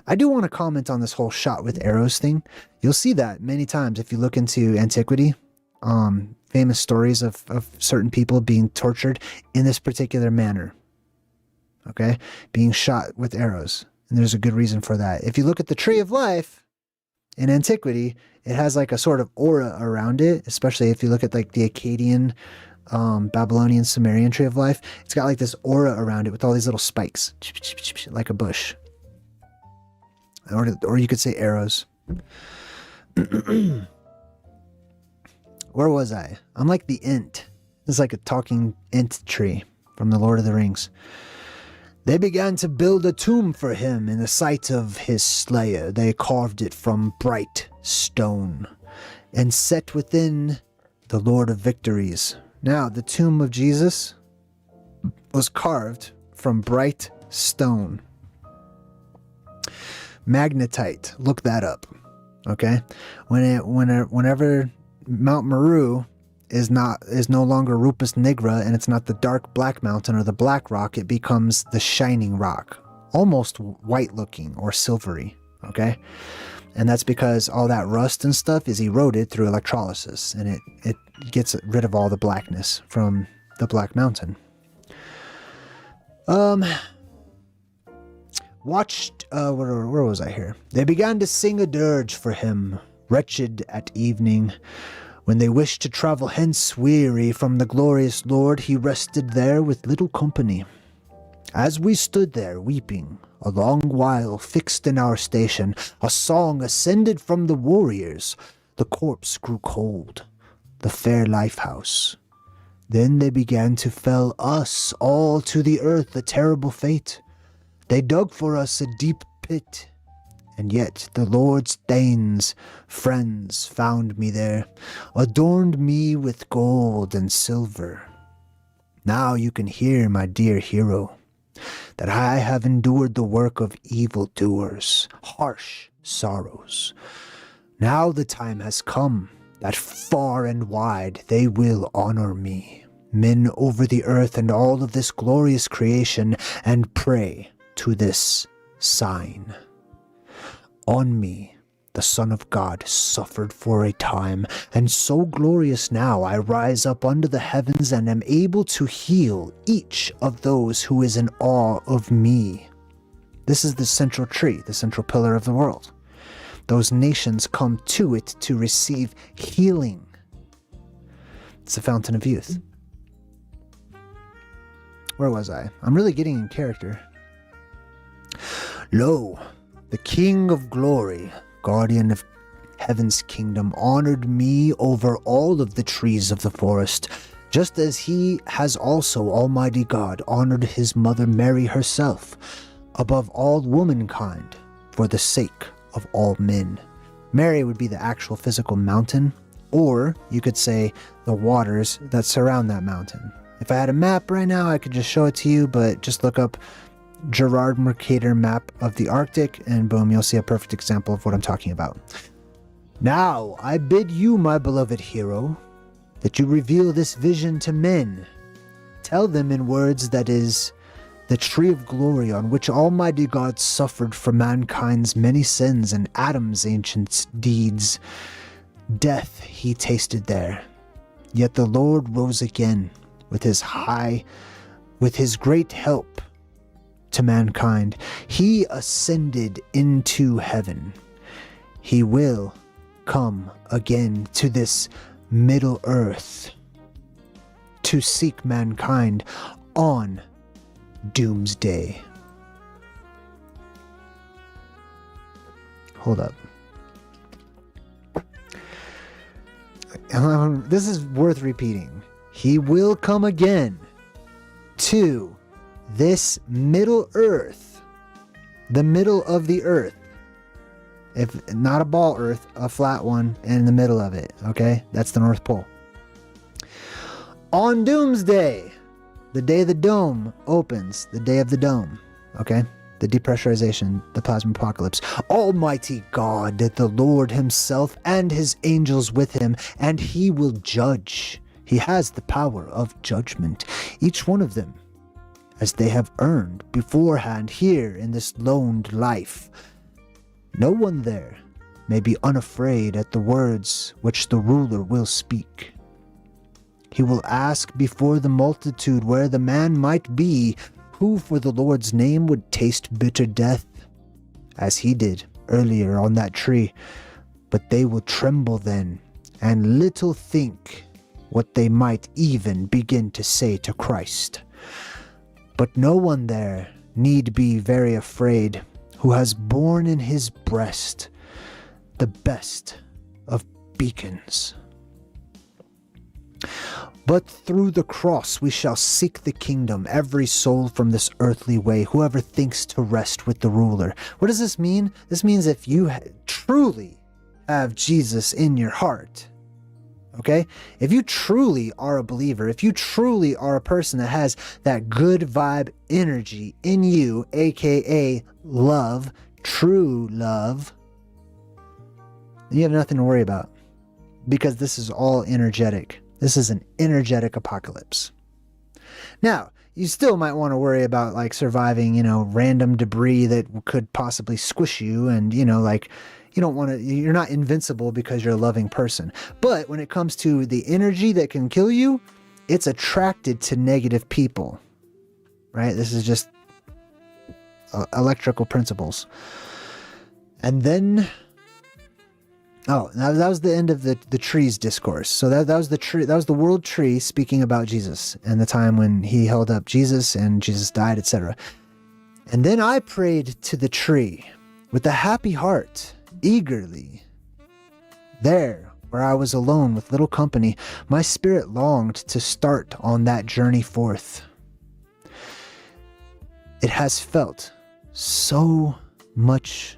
I do want to comment on this whole shot with arrows thing. You'll see that many times if you look into antiquity. Famous stories of certain people being tortured in this particular manner. Okay? Being shot with arrows. And there's a good reason for that. If you look at the Tree of Life in antiquity, it has like a sort of aura around it, especially if you look at like the Akkadian, Babylonian, Sumerian Tree of Life. It's got like this aura around it with all these little spikes, like a bush. Or you could say arrows. Where was I? I'm like the Ent. This is like a talking Ent tree from the Lord of the Rings. They began to build a tomb for him in the sight of his slayer. They carved it from bright stone and set within the Lord of Victories. Now, the tomb of Jesus was carved from bright stone. Magnetite. Look that up. Okay? Whenever Mount Meru is no longer Rupus Nigra and it's not the dark black mountain or the black rock, it becomes the shining rock. Almost white looking or silvery. Okay? And that's because all that rust and stuff is eroded through electrolysis, and it gets rid of all the blackness from the Black Mountain. Where was I here? They began to sing a dirge for him, wretched at evening. When they wished to travel hence weary from the glorious Lord, he rested there with little company. As we stood there weeping, a long while fixed in our station, a song ascended from the warriors. The corpse grew cold, the fair lifehouse. Then they began to fell us all to the earth, a terrible fate. They dug for us a deep pit, and yet the Lord's Thanes, friends, found me there, adorned me with gold and silver. Now you can hear, my dear hero, that I have endured the work of evildoers, harsh sorrows. Now the time has come that far and wide they will honor me, men over the earth and all of this glorious creation, and pray to this sign. On me, the Son of God suffered for a time, and so glorious now I rise up under the heavens and am able to heal each of those who is in awe of me. This is the central tree, the central pillar of the world. Those nations come to it to receive healing. It's the fountain of youth. Where was I? I'm really getting in character. Lo, the King of Glory, guardian of heaven's kingdom, honored me over all of the trees of the forest, just as he has also, Almighty God, honored his mother Mary herself, above all womankind, for the sake of all men. Mary would be the actual physical mountain, or you could say the waters that surround that mountain. If I had a map right now, I could just show it to you, but just look up Gerard Mercator map of the Arctic, and boom, you'll see a perfect example of what I'm talking about. Now, I bid you, my beloved hero, that you reveal this vision to men. Tell them in words that is the tree of glory on which Almighty God suffered for mankind's many sins and Adam's ancient deeds. Death he tasted there, yet the Lord rose again with his great help to mankind. He ascended into heaven. He will come again to this middle earth to seek mankind on doomsday. Hold up. This is worth repeating. He will come again to this middle earth, the middle of the earth. If not a ball earth, a flat one in the middle of it, okay? That's the North Pole. On Doomsday, the day the dome opens, the day of the dome, okay? The depressurization, the plasma apocalypse. Almighty God, the Lord himself and his angels with him, and he will judge. He has the power of judgment, each one of them, as they have earned beforehand here in this loned life. No one there may be unafraid at the words which the ruler will speak. He will ask before the multitude where the man might be, who for the Lord's name would taste bitter death, as he did earlier on that tree. But they will tremble then, and little think what they might even begin to say to Christ. But no one there need be very afraid, who has borne in his breast the best of beacons. But through the cross we shall seek the kingdom, every soul from this earthly way, whoever thinks to rest with the ruler. What does this mean? This means if you truly have Jesus in your heart, okay? If you truly are a believer, if you truly are a person that has that good vibe energy in you, aka love, true love, then you have nothing to worry about, because this is all energetic. This is an energetic apocalypse. Now, you still might want to worry about like surviving, random debris that could possibly squish you, and like you don't want to, you're not invincible because you're a loving person. But when it comes to the energy that can kill you, it's attracted to negative people, right? This is just electrical principles. And then, that was the end of the trees discourse. So that was the tree, that was the world tree speaking about Jesus and the time when he held up Jesus and Jesus died, etc. And then I prayed to the tree with a happy heart, eagerly. There, where I was alone with little company, my spirit longed to start on that journey forth. It has felt so much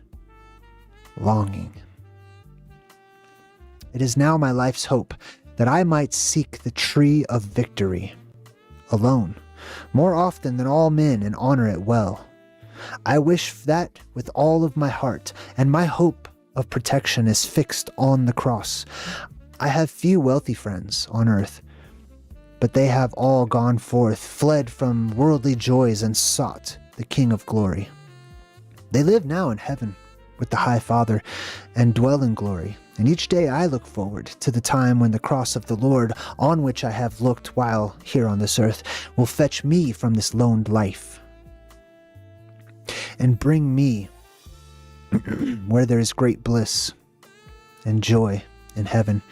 longing. It is now my life's hope that I might seek the tree of victory alone, more often than all men, and honor it well. I wish that with all of my heart, and my hope of protection is fixed on the cross. I have few wealthy friends on earth, but they have all gone forth, fled from worldly joys, and sought the King of glory. They live now in heaven with the High Father and dwell in glory. And each day I look forward to the time when the cross of the Lord, on which I have looked while here on this earth, will fetch me from this loned life and bring me where there is great bliss and joy in heaven,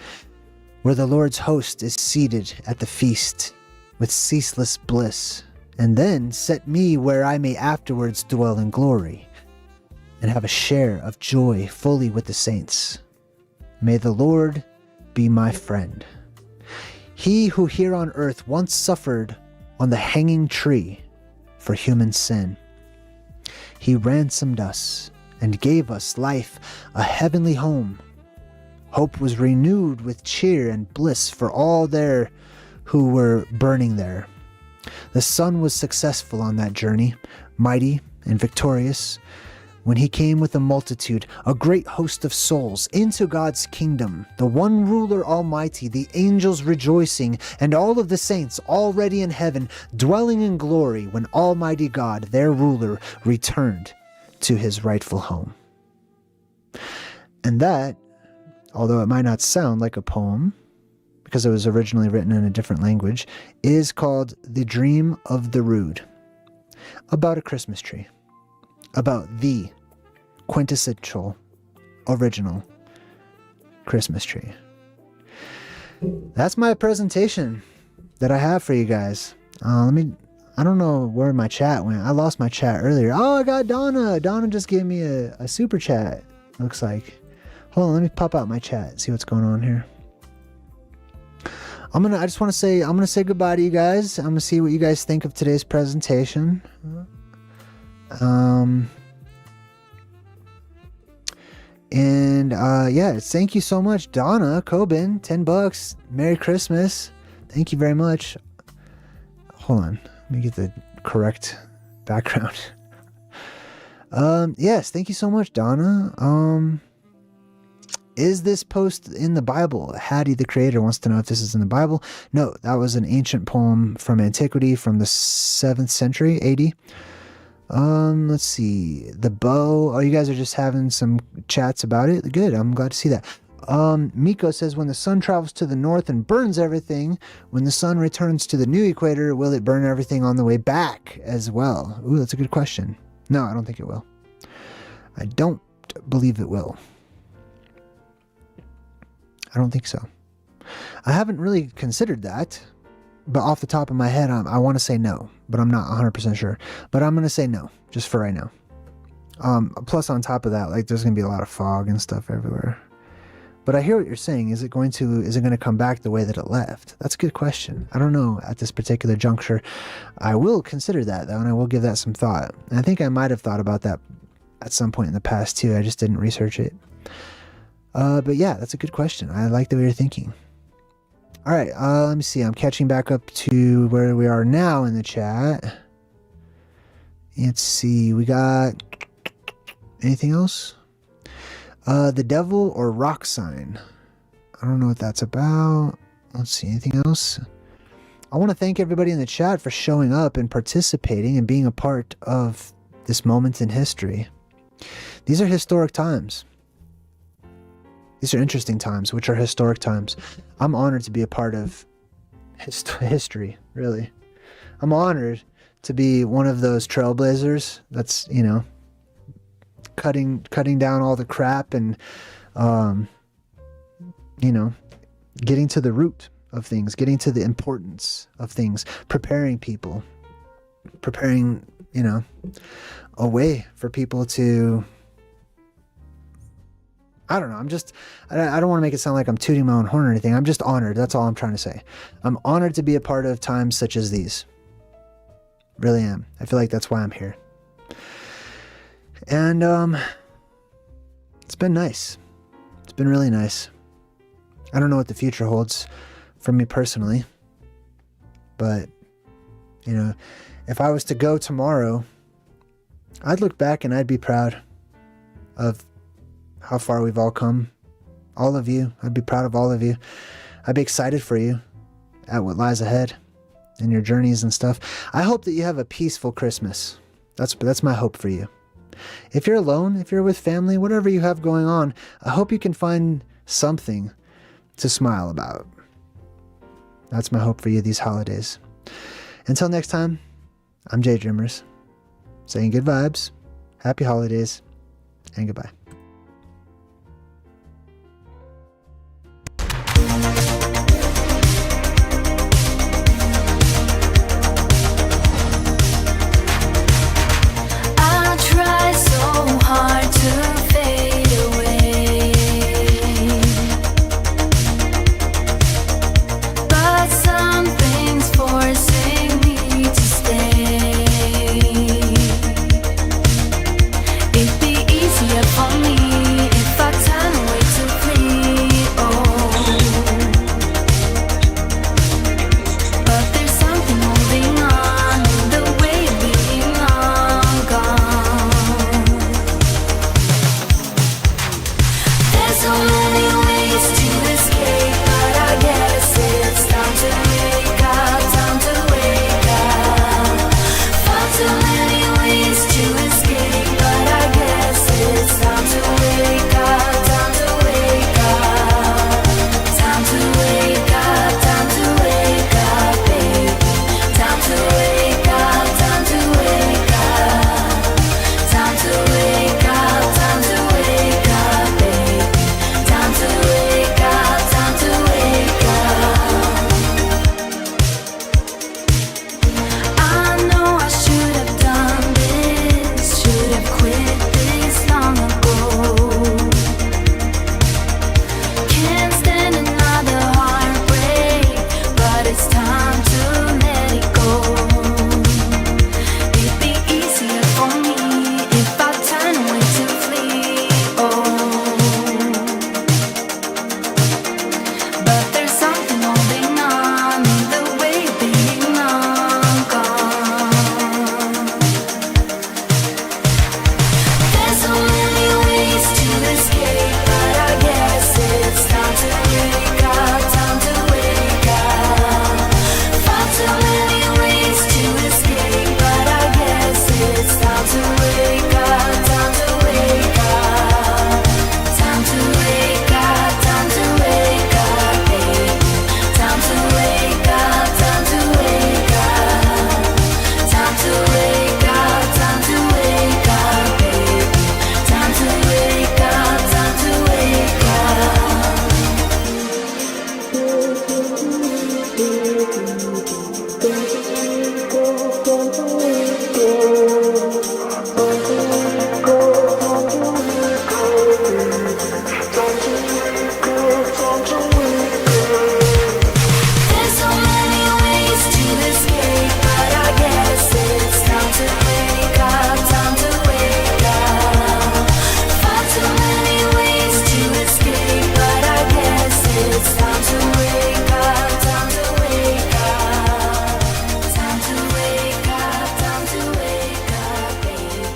where the Lord's host is seated at the feast with ceaseless bliss, and then set me where I may afterwards dwell in glory and have a share of joy fully with the saints. May the Lord be my friend. He who here on earth once suffered on the hanging tree for human sin. He ransomed us and gave us life, a heavenly home. Hope was renewed with cheer and bliss for all there who were burning there. The Son was successful on that journey, mighty and victorious, when he came with a multitude, a great host of souls, into God's kingdom, the one ruler almighty, the angels rejoicing, and all of the saints already in heaven, dwelling in glory when Almighty God, their ruler, returned to his rightful home. And that, although it might not sound like a poem, because it was originally written in a different language, is called The Dream of the Rood, about a Christmas tree. About the quintessential, original Christmas tree. That's my presentation that I have for you guys. I don't know where my chat went. I lost my chat earlier. Oh, I got Donna. Donna just gave me a super chat, looks like. Hold on, let me pop out my chat, see what's going on here. I just want to say, I'm gonna say goodbye to you guys. I'm gonna see what you guys think of today's presentation. Yeah, thank you so much, Donna Coben, $10. Merry Christmas. Thank you very much. Hold on, let me get the correct background. Yes, thank you so much, Donna. Is this post in the Bible? Hattie the creator wants to know if this is in the Bible. No, that was an ancient poem from antiquity from the 7th century AD. Let's see. The bow. Oh, you guys are just having some chats about it. Good. I'm glad to see that. Miko says, when the sun travels to the north and burns everything, when the sun returns to the new equator, will it burn everything on the way back as well? Ooh, that's a good question. No, I don't think it will. I don't believe it will. I don't think so. I haven't really considered that, but off the top of my head, I want to say no, but I'm not 100% sure. But I'm going to say no, just for right now. Plus, on top of that, like, there's going to be a lot of fog and stuff everywhere. But I hear what you're saying. Is it going to come back the way that it left? That's a good question. I don't know at this particular juncture. I will consider that, though, and I will give that some thought. And I think I might have thought about that at some point in the past, too. I just didn't research it. But yeah, that's a good question. I like the way you're thinking. All right, let me see. I'm catching back up to where we are now in the chat. Let's see. We got anything else? The devil or rock sign. I don't know what that's about. Let's see. Anything else? I want to thank everybody in the chat for showing up and participating and being a part of this moment in history. These are historic times. These are interesting times, which are historic times. I'm honored to be a part of history, really. I'm honored to be one of those trailblazers that's, you know, cutting down all the crap and, you know, getting to the root of things, getting to the importance of things, preparing people, preparing, you know, a way for people to... I don't know. I don't want to make it sound like I'm tooting my own horn or anything. I'm just honored. That's all I'm trying to say. I'm honored to be a part of times such as these. Really am. I feel like that's why I'm here. And it's been nice. It's been really nice. I don't know what the future holds for me personally. But, you know, if I was to go tomorrow, I'd look back and I'd be proud of how far we've all come. All of you. I'd be proud of all of you. I'd be excited for you at what lies ahead in your journeys and stuff. I hope that you have a peaceful Christmas. That's my hope for you. If you're alone, if you're with family, whatever you have going on, I hope you can find something to smile about. That's my hope for you these holidays. Until next time, I'm JayDreamerZ, saying good vibes, happy holidays, and goodbye.